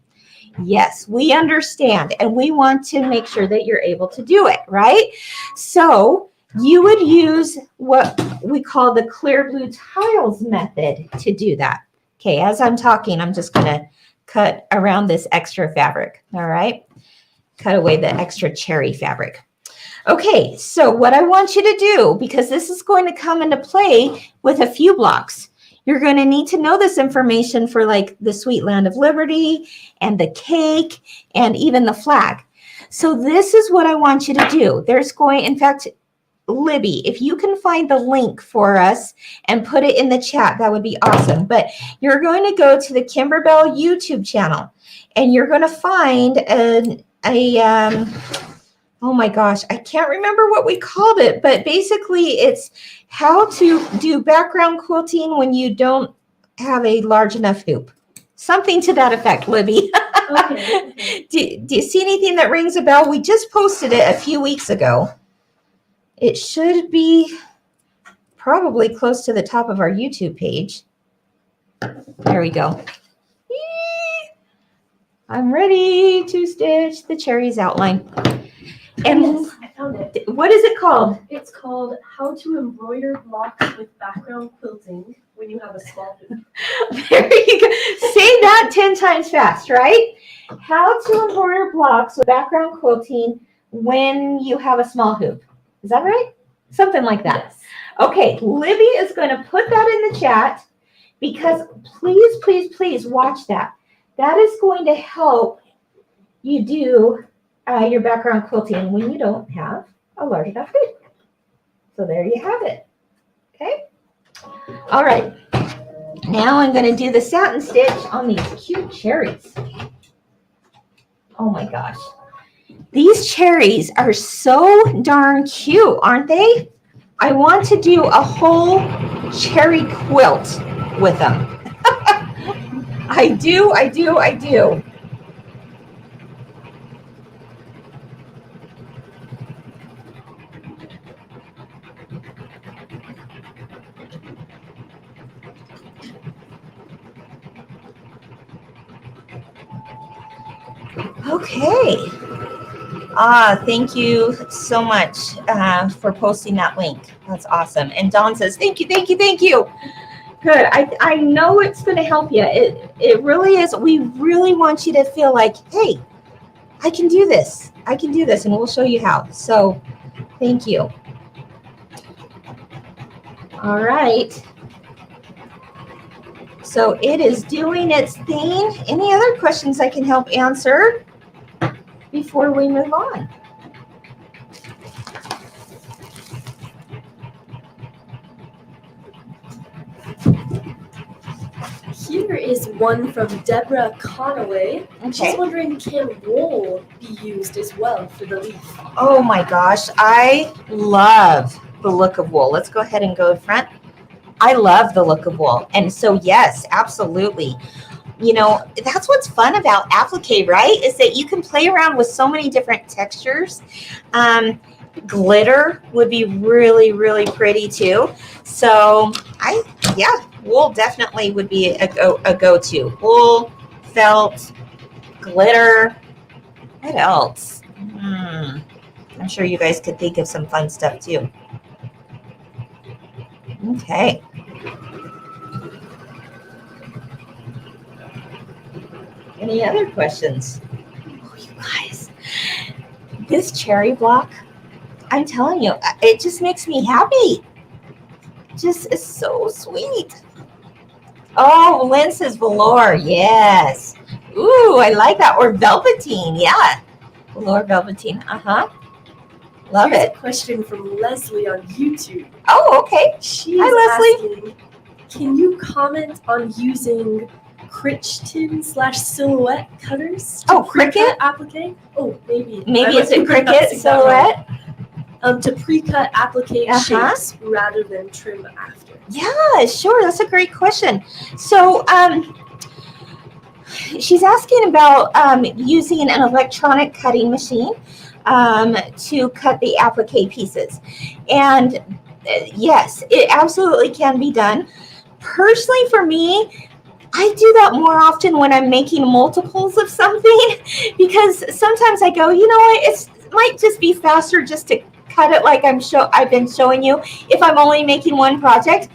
Yes, we understand, and we want to make sure that you're able to do it, right? So you would use what we call the clear blue tiles method to do that. Okay, as I'm talking, I'm just going to cut around this extra fabric, all right? Cut away the extra cherry fabric. Okay, so what I want you to do, because this is going to come into play with a few blocks, You're going to need to know this information for like the Sweet Land of Liberty and the cake and even the flag. So this is what I want you to do. In fact, Libby, if you can find the link for us and put it in the chat, that would be awesome. But you're going to go to the Kimberbell YouTube channel and you're going to find oh my gosh, I can't remember what we called it, but basically it's how to do background quilting when you don't have a large enough hoop. Something to that effect, Libby. Okay. Do you see anything that rings a bell? We just posted it a few weeks ago. It should be probably close to the top of our YouTube page. There we go. I'm ready to stitch the cherries outline. And Yes, I found it. what is it called? It's called How to Embroider Blocks with Background Quilting When You Have a Small Hoop. There you go. Say that 10 times fast, right? How to embroider blocks with background quilting when you have a small hoop. Is that right? Something like that. Yes. Okay, Libby is going to put that in the chat because please, please, please watch that. That is going to help you do your background quilting when you don't have a large enough hoop. So there you have it. Okay. All right. Now I'm going to do the satin stitch on these cute cherries. Oh my gosh. These cherries are so darn cute, aren't they? I want to do a whole cherry quilt with them. I do. Okay. Thank you so much for posting that link. That's awesome. And Dawn says, thank you. Good. I know it's going to help you. It really is. We really want you to feel like, hey, I can do this. And we'll show you how. So thank you. All right. So it is doing its thing. Any other questions I can help answer before we move on? Here is one from Deborah Conaway. Okay. She's wondering, can wool be used as well for the leaf? Oh my gosh, I love the look of wool. Let's go ahead and go in front. I love the look of wool. And so yes, absolutely. You know, that's what's fun about applique, right? Is that you can play around with so many different textures. Glitter would be really, really pretty too. So wool definitely would be a go-to. Wool, felt, glitter. What else? I'm sure you guys could think of some fun stuff too. Okay. Any other questions? Oh, you guys, this cherry block, I'm telling you, it just makes me happy. It just is so sweet. Oh, Lynn says velour. Yes. Ooh, I like that. Or velveteen. Yeah. Velour velveteen. Love Here's it. a question from Leslie on YouTube. Oh, okay. She's Hi, Leslie. asking, can you comment on using Crichton/silhouette cutters? Oh, Cricut? Applique? Oh, maybe. Maybe it's a Cricut silhouette. To pre-cut applique shapes rather than trim after. Yeah, sure. That's a great question. So, she's asking about using an electronic cutting machine to cut the applique pieces. And yes, it absolutely can be done. Personally, for me, I do that more often when I'm making multiples of something because sometimes I go, you know what, it might just be faster just to cut it like I've been showing you if I'm only making one project.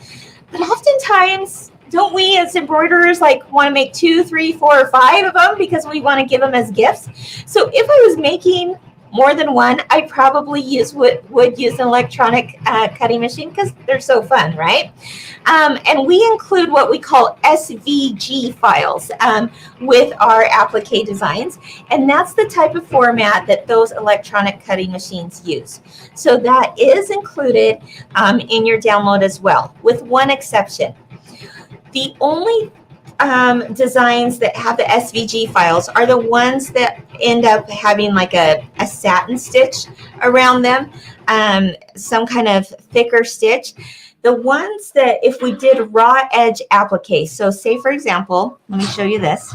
But oftentimes, don't we as embroiderers like want to make 2, 3, 4, or 5 of them because we want to give them as gifts? So if I was making more than one, I probably would use an electronic cutting machine because they're so fun, right? And we include what we call SVG files with our applique designs, and that's the type of format that those electronic cutting machines use. So that is included in your download as well, with one exception. The only designs that have the SVG files are the ones that end up having like a satin stitch around them, some kind of thicker stitch. The ones that if we did raw edge applique, so say for example, let me show you this.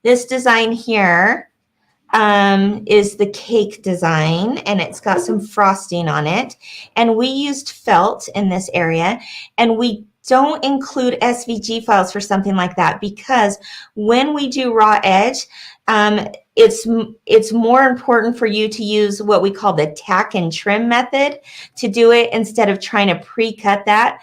This design here is the cake design, and it's got some frosting on it. And we used felt in this area, and we don't include SVG files for something like that because when we do raw edge, it's more important for you to use what we call the tack and trim method to do it instead of trying to pre-cut that.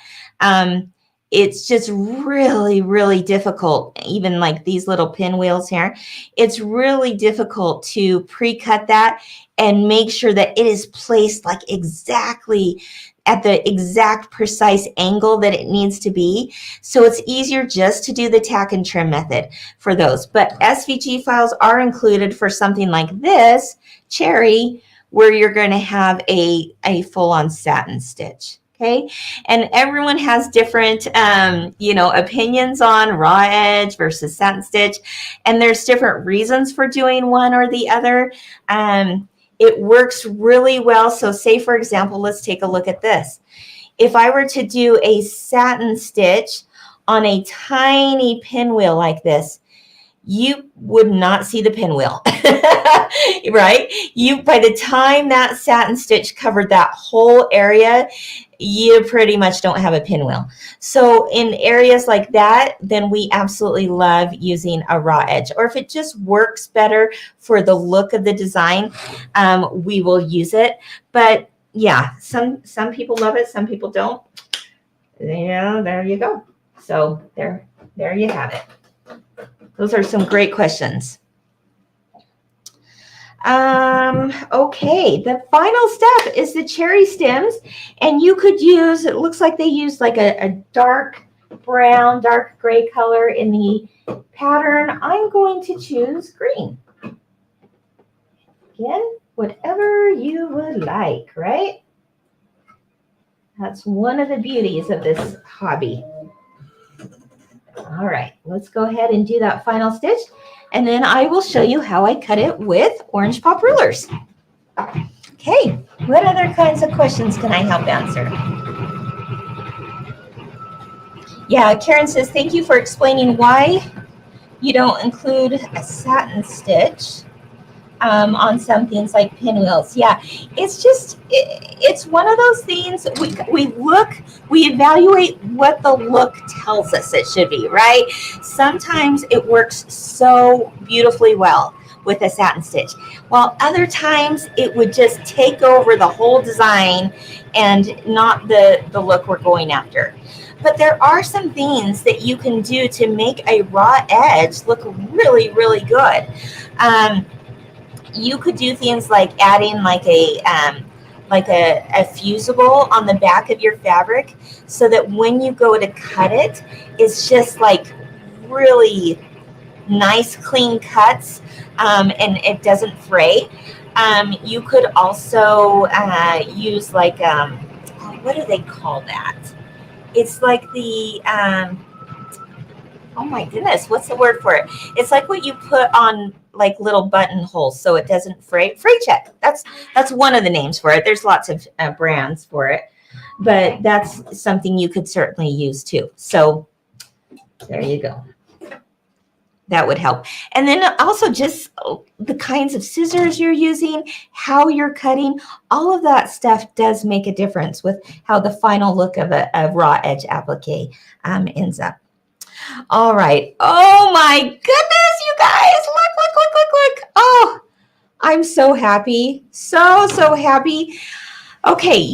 It's just really, really difficult. Even like these little pinwheels here, it's really difficult to pre-cut that and make sure that it is placed like exactly at the exact precise angle that it needs to be. So it's easier just to do the tack and trim method for those. But SVG files are included for something like this, cherry, where you're going to have a full-on satin stitch. Okay, and everyone has different, opinions on raw edge versus satin stitch, and there's different reasons for doing one or the other. It works really well. So say, for example, let's take a look at this. If I were to do a satin stitch on a tiny pinwheel like this, you would not see the pinwheel, right? By the time that satin stitch covered that whole area, you pretty much don't have a pinwheel. So in areas like that, then we absolutely love using a raw edge. Or if it just works better for the look of the design, we will use it. But yeah, some people love it, some people don't. Yeah, there you go. So there you have it. Those are some great questions. Okay, the final step is the cherry stems, and you could use, it looks like they used like a dark brown, dark gray color in the pattern. I'm going to choose green. Again, whatever you would like, right? That's one of the beauties of this hobby. All right, let's go ahead and do that final stitch, and then I will show you how I cut it with orange pop rulers. Okay, what other kinds of questions can I help answer? Yeah, Karen says, thank you for explaining why you don't include a satin stitch on some things like pinwheels. Yeah, it's just, it's one of those things, we evaluate what the look tells us it should be, right? Sometimes it works so beautifully well with a satin stitch, while other times it would just take over the whole design and not the look we're going after. But there are some things that you can do to make a raw edge look really, really good. You could do things like adding like a fusible on the back of your fabric so that when you go to cut it, it's just like really nice, clean cuts, and it doesn't fray. You could also use like, what do they call that? It's like the, oh my goodness, what's the word for it? It's like what you put on like little buttonholes so it doesn't fray. Fray check. That's one of the names for it. There's lots of brands for it, but that's something you could certainly use too. So there you go. That would help. And then also just the kinds of scissors you're using, how you're cutting, all of that stuff does make a difference with how the final look of a raw edge applique ends up. All right. Oh my goodness, you guys. Look. Oh, I'm so happy. So happy. Okay,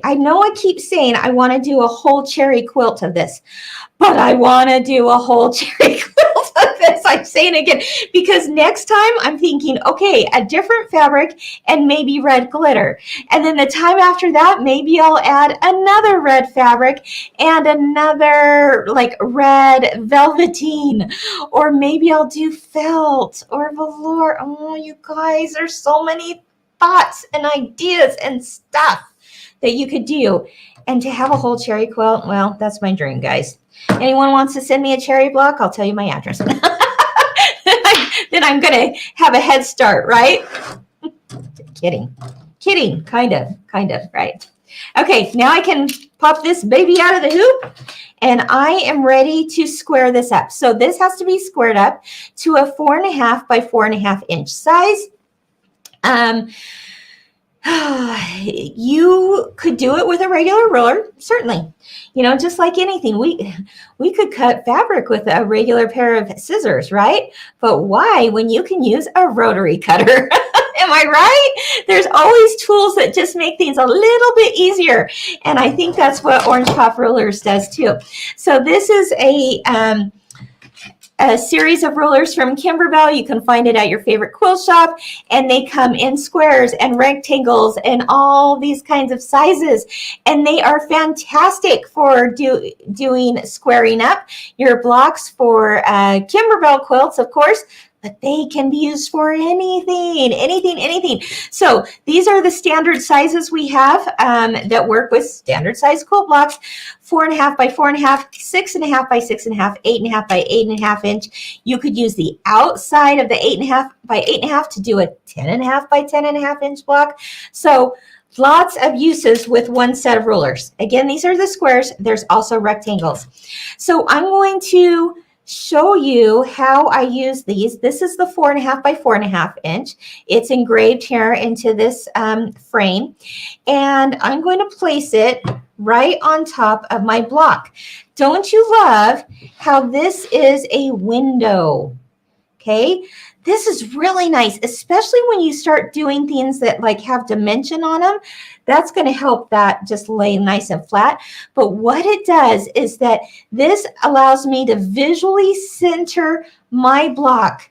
I know I keep saying I want to do a whole cherry quilt of this, but I want to do a whole cherry quilt of this. I'm saying it again because next time I'm thinking, okay, a different fabric and maybe red glitter. And then the time after that, maybe I'll add another red fabric and another like red velveteen, or maybe I'll do felt or velour. Oh, you guys, there's so many thoughts and ideas and stuff that you could do. And to have a whole cherry quilt, well, that's my dream, guys. Anyone wants to send me a cherry block, I'll tell you my address. Then I'm going to have a head start, right? Kidding, kind of, right? Okay, now I can pop this baby out of the hoop, and I am ready to square this up. So this has to be squared up to a 4.5 by 4.5 inch size. You could do it with a regular ruler, certainly. You know, just like anything, we could cut fabric with a regular pair of scissors, right? But why when you can use a rotary cutter? Am I right? There's always tools that just make things a little bit easier. And I think that's what Orange Pop Rulers does too. So this is a series of rulers from Kimberbell. You can find it at your favorite quilt shop, and they come in squares and rectangles and all these kinds of sizes, and they are fantastic for doing squaring up your blocks for Kimberbell quilts, of course, but they can be used for anything. So these are the standard sizes we have that work with standard size quilt blocks: 4.5 by 4.5, 6.5 by 6.5, 8.5 by 8.5 inch. You could use the outside of the 8.5 by 8.5 to do a 10.5 by 10.5 inch block. So lots of uses with one set of rulers. Again, these are the squares. There's also rectangles. So I'm going to show you how I use these. This is the 4.5 by 4.5 inch. It's engraved here into this frame, and I'm going to place it right on top of my block. Don't you love how this is a window? Okay, this is really nice, especially when you start doing things that like have dimension on them. That's going to help that just lay nice and flat. But what it does is that this allows me to visually center my block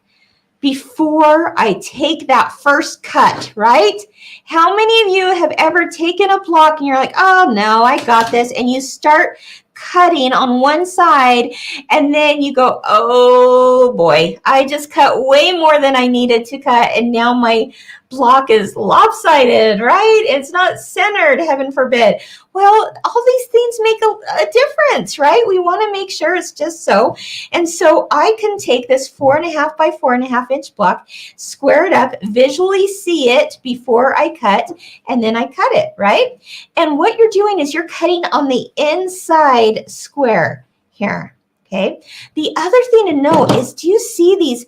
before I take that first cut, right? How many of you have ever taken a block and you're like, oh no, I got this, and you start cutting on one side, and then you go, oh boy, I just cut way more than I needed to cut, and now my block is lopsided, right? It's not centered, heaven forbid. Well, all these things make a difference, right? We want to make sure it's just so. And so I can take this 4.5 by 4.5 inch block, square it up, visually see it before I cut, and then I cut it, right? And what you're doing is you're cutting on the inside square here, okay? The other thing to note is, do you see these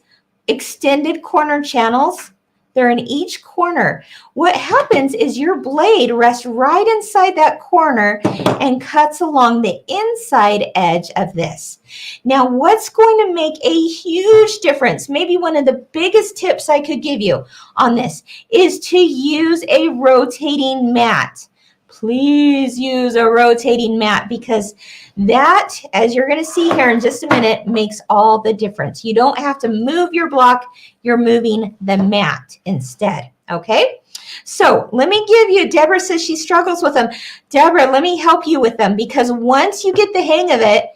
extended corner channels? They're in each corner. What happens is your blade rests right inside that corner and cuts along the inside edge of this. Now, what's going to make a huge difference, maybe one of the biggest tips I could give you on this, is to use a rotating mat. Please use a rotating mat, because that, as you're going to see here in just a minute, makes all the difference. You don't have to move your block. You're moving the mat instead, okay? So let me give you, Deborah says she struggles with them. Deborah, let me help you with them, because once you get the hang of it,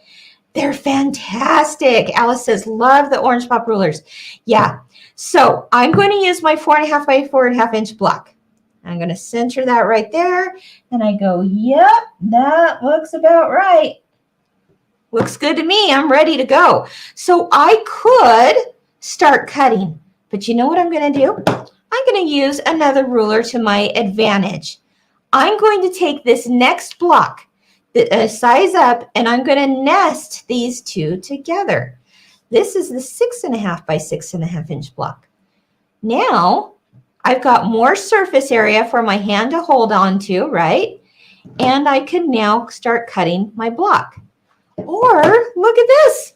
they're fantastic. Alice says, love the Orange Pop Rulers. Yeah, so I'm going to use my 4.5 by 4.5 inch block. I'm going to center that right there, and I go, yep, that looks about right. Looks good to me. I'm ready to go. So I could start cutting, but you know what I'm going to do? I'm going to use another ruler to my advantage. I'm going to take this next block, size up, and I'm going to nest these two together. This is the 6.5 by 6.5 inch block. Now, I've got more surface area for my hand to hold on to, right? And I can now start cutting my block. Or look at this.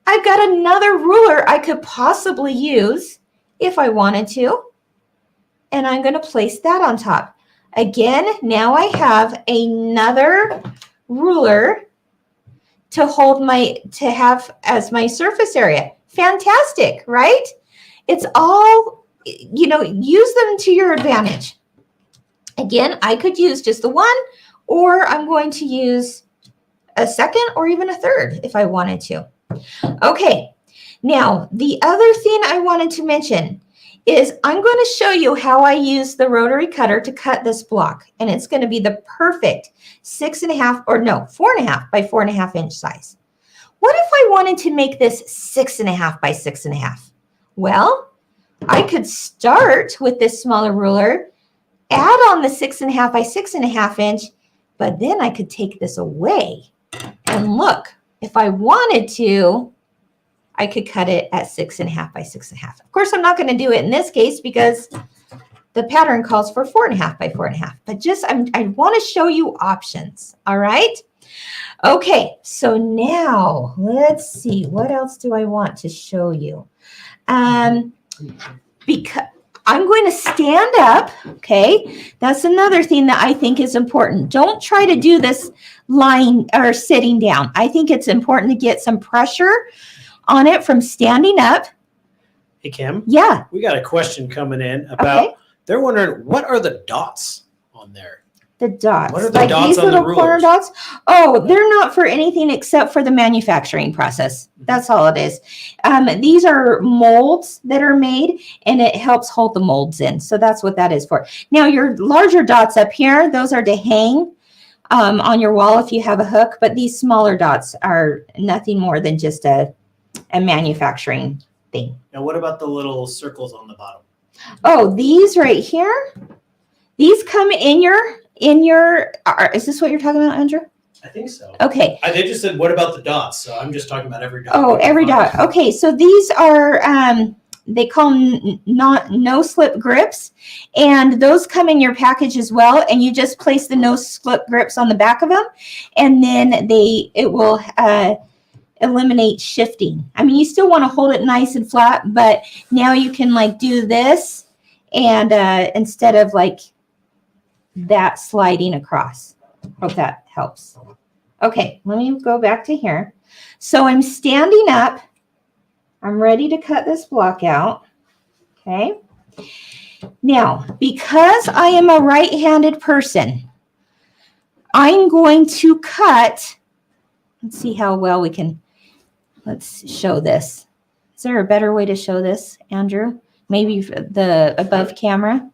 I've got another ruler I could possibly use if I wanted to. And I'm going to place that on top. Again, now I have another ruler to have as my surface area. fantastic, right? It's all, use them to your advantage. Again, I could use just the one, or I'm going to use a second or even a third if I wanted to. Okay, now the other thing I wanted to mention is I'm going to show you how I use the rotary cutter to cut this block. And it's going to be the perfect 4.5 by 4.5 inch size. What if I wanted to make this 6.5 by 6.5? Well, I could start with this smaller ruler, add on the 6.5 by 6.5 inch, but then I could take this away. And look, if I wanted to, I could cut it at 6.5 by 6.5. Of course, I'm not going to do it in this case because the pattern calls for 4.5 by 4.5. But just I want to show you options. All right. Okay. So now let's see. What else do I want to show you? Because I'm going to stand up. Okay. That's another thing that I think is important. Don't try to do this lying or sitting down. I think it's important to get some pressure on it from standing up. Hey, Kim. Yeah. We got a question coming in about, they're wondering, what are the dots on there? The dots. What are the like dots these on little the rulers? corner dots? Oh, they're not for anything except for the manufacturing process. That's all it is. These are molds that are made, and it helps hold the molds in. So that's what that is for. Now, your larger dots up here, those are to hang on your wall if you have a hook. But these smaller dots are nothing more than just a manufacturing thing. Now, what about the little circles on the bottom? Oh, these right here, these come in your, is this what you're talking about, Andrew? I think so. Okay. They just said, what about the dots? So I'm just talking about every dot. Oh, every dot. Okay, so these are, they call them no-slip grips, and those come in your package as well, and you just place the no-slip grips on the back of them, and then it will eliminate shifting. I mean, you still want to hold it nice and flat, but now you can like do this and instead of like that sliding across. Hope that helps. Okay, let me go back to here. So I'm standing up. I'm ready to cut this block out. Okay. Now, because I am a right-handed person, I'm going to cut. Let's see how well we can. Let's show this. Is there a better way to show this, Andrew? Maybe the above camera.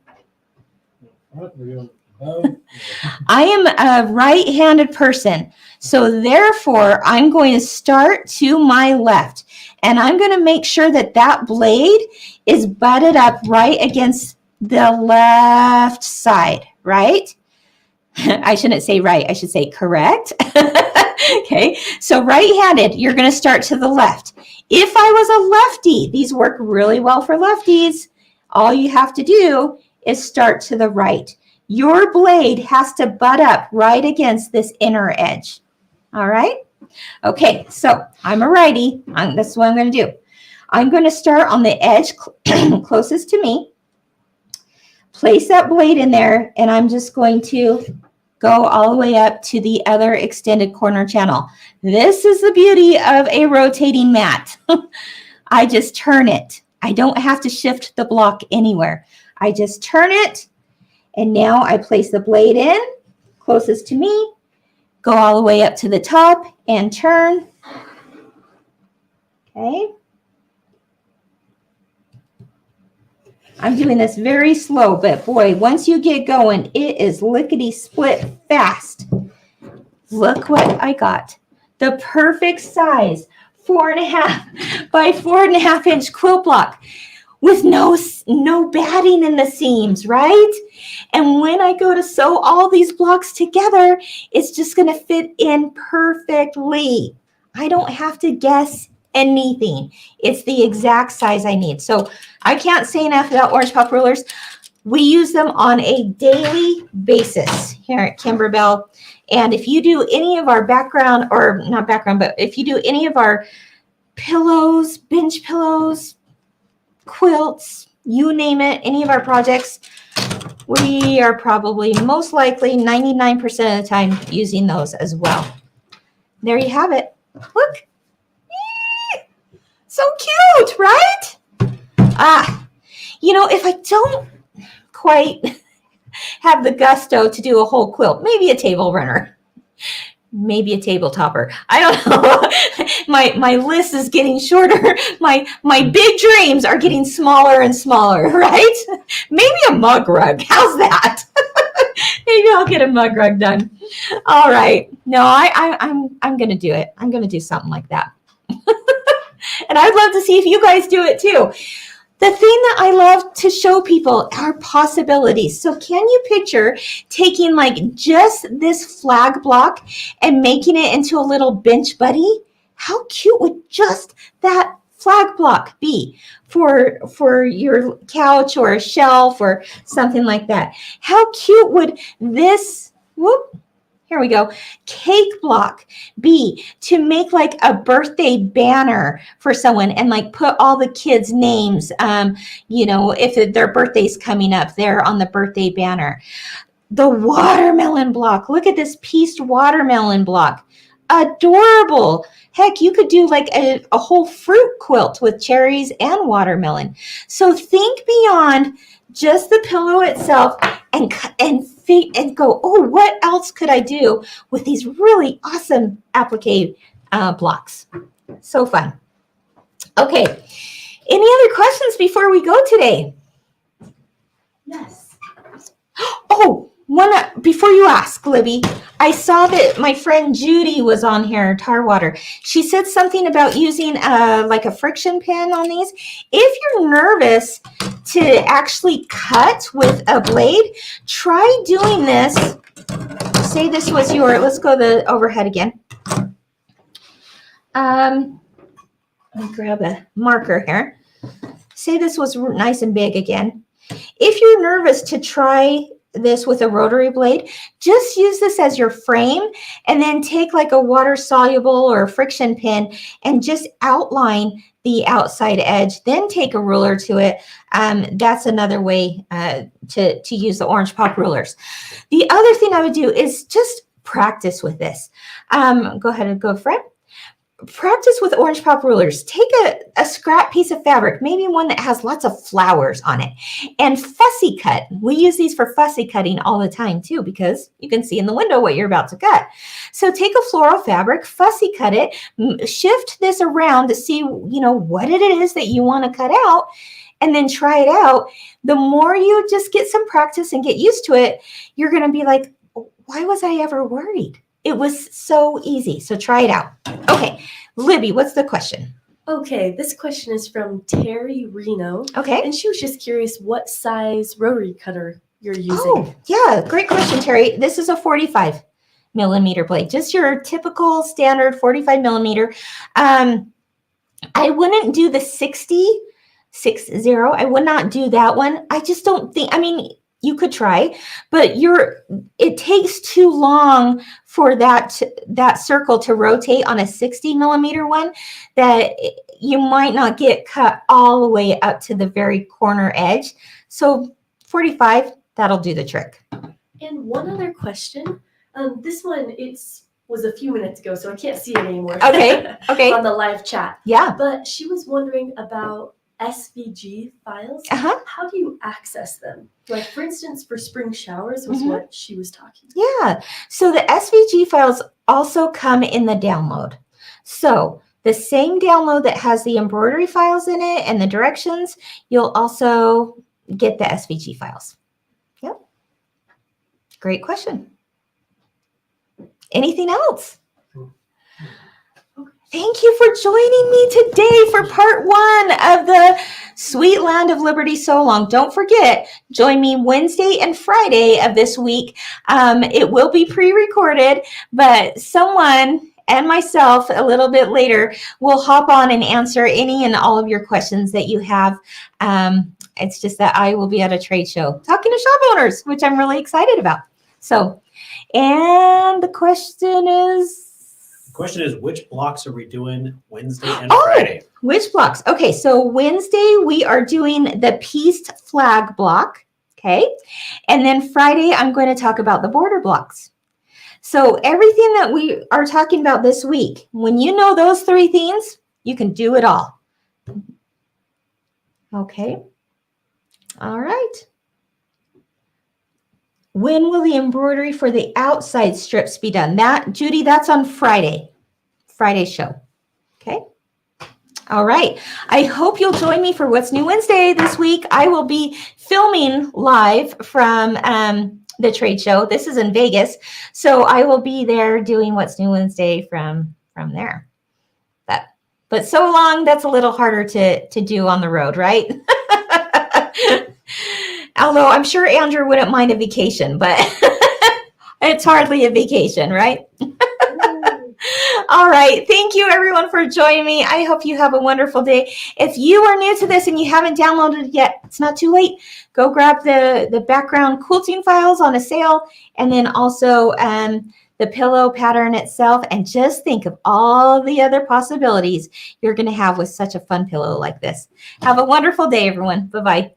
I am a right-handed person, so therefore I'm going to start to my left, and I'm going to make sure that that blade is butted up right against the left side, right? I shouldn't say right, I should say correct. Okay, so right-handed, you're going to start to the left. If I was a lefty, these work really well for lefties. All you have to do is start to the right. Your blade has to butt up right against this inner edge. All right? Okay, so I'm a righty. That's what I'm going to do. I'm going to start on the edge closest to me. Place that blade in there, and I'm just going to go all the way up to the other extended corner channel. This is the beauty of a rotating mat. I just turn it. I don't have to shift the block anywhere. I just turn it, and now I place the blade in closest to me, go all the way up to the top, and turn. Okay. I'm doing this very slow, but boy, once you get going, it is lickety-split fast. Look what I got. The perfect size, 4.5 by 4.5 inch quilt block with no batting in the seams, right? And when I go to sew all these blocks together, it's just going to fit in perfectly. I don't have to guess anything. It's the exact size I need. So I can't say enough about orange puff rulers. We use them on a daily basis here at Kimberbell. And if you do any of our background, or not background, but if you do any of our pillows, bench pillows, quilts, you name it, any of our projects, we are probably most likely 99% of the time using those as well. There you have it. Look. So So cute, right? If I don't quite have the gusto to do a whole quilt, maybe a table runner, maybe a table topper. I don't know. my list is getting shorter. My big dreams are getting smaller and smaller, right? Maybe a mug rug. How's that? Maybe I'll get a mug rug done. All right. No, I'm gonna do it. I'm gonna do something like that. And I'd love to see if you guys do it too. The thing that I love to show people are possibilities. So can you picture taking like just this flag block and making it into a little bench buddy? How cute would just that flag block be for your couch or a shelf or something like that? How cute would this, here we go, cake block be to make like a birthday banner for someone and like put all the kids' names, if their birthday's coming up there on the birthday banner. The watermelon block. Look at this pieced watermelon block. Adorable. Heck, you could do like a whole fruit quilt with cherries and watermelon. So think beyond just the pillow itself and go, oh, what else could I do with these really awesome applique blocks? So fun. Okay. Any other questions before we go today? Yes. Oh, before you ask, Libby, I saw that my friend Judy was on here, Tarwater. She said something about using like a friction pin on these. If you're nervous to actually cut with a blade, try doing this. Say this was let's go the overhead again. Let me grab a marker here. Say this was nice and big again. If you're nervous to try this with a rotary blade, just use this as your frame and then take like a water soluble or a friction pin and just outline the outside edge, then take a ruler to it. That's another way to use the orange pop rulers. The other thing I would do is just practice with this. Go ahead and go front. Practice with orange pop rulers. Take a scrap piece of fabric, maybe one that has lots of flowers on it, and fussy cut. We use these for fussy cutting all the time too, because you can see in the window what you're about to cut. So take a floral fabric, fussy cut it, shift this around to see, what it is that you want to cut out, and then try it out. The more you just get some practice and get used to it, you're going to be like, why was I ever worried? It was so easy. So try it out. Okay, Libby, what's the question? Okay, this question is from Terry Reno. Okay. And she was just curious what size rotary cutter you're using. Oh, yeah, great question, Terry. This is a 45 millimeter blade, just your typical standard 45 millimeter. I wouldn't do the 60. I would not do that one. I just don't think, you could try, but it takes too long for that circle to rotate on a 60 millimeter one that you might not get cut all the way up to the very corner edge. So 45, that'll do the trick. And one other question. This one, was a few minutes ago, so I can't see it anymore. Okay. On the live chat. Yeah. But she was wondering about SVG files. How do you access them? Like, for instance, for spring showers was what she was talking about. Yeah. So the SVG files also come in the download. So the same download that has the embroidery files in it and the directions, you'll also get the SVG files. Yep. Great question. Anything else? Thank you for joining me today for part 1 of the Sweet Land of Liberty Sew Along. Don't forget, join me Wednesday and Friday of this week. It will be pre-recorded, but someone and myself a little bit later will hop on and answer any and all of your questions that you have. It's just that I will be at a trade show talking to shop owners, which I'm really excited about. So, and the question is, which blocks are we doing Wednesday and Friday? Which blocks? Okay, so Wednesday we are doing the pieced flag block, okay? And then Friday I'm going to talk about the border blocks. So everything that we are talking about this week, when you know those 3 things, you can do it all. Okay. All right. When will the embroidery for the outside strips be done? That, Judy, that's on Friday. Friday show. Okay. All right. I hope you'll join me for What's New Wednesday this week. I will be filming live from the trade show. This is in Vegas. So I will be there doing What's New Wednesday from there. But so long, that's a little harder to do on the road, right? Although I'm sure Andrew wouldn't mind a vacation, but it's hardly a vacation, right? All right. Thank you, everyone, for joining me. I hope you have a wonderful day. If you are new to this and you haven't downloaded it yet, it's not too late. Go grab the background quilting files on a sale, and then also the pillow pattern itself. And just think of all the other possibilities you're going to have with such a fun pillow like this. Have a wonderful day, everyone. Bye-bye.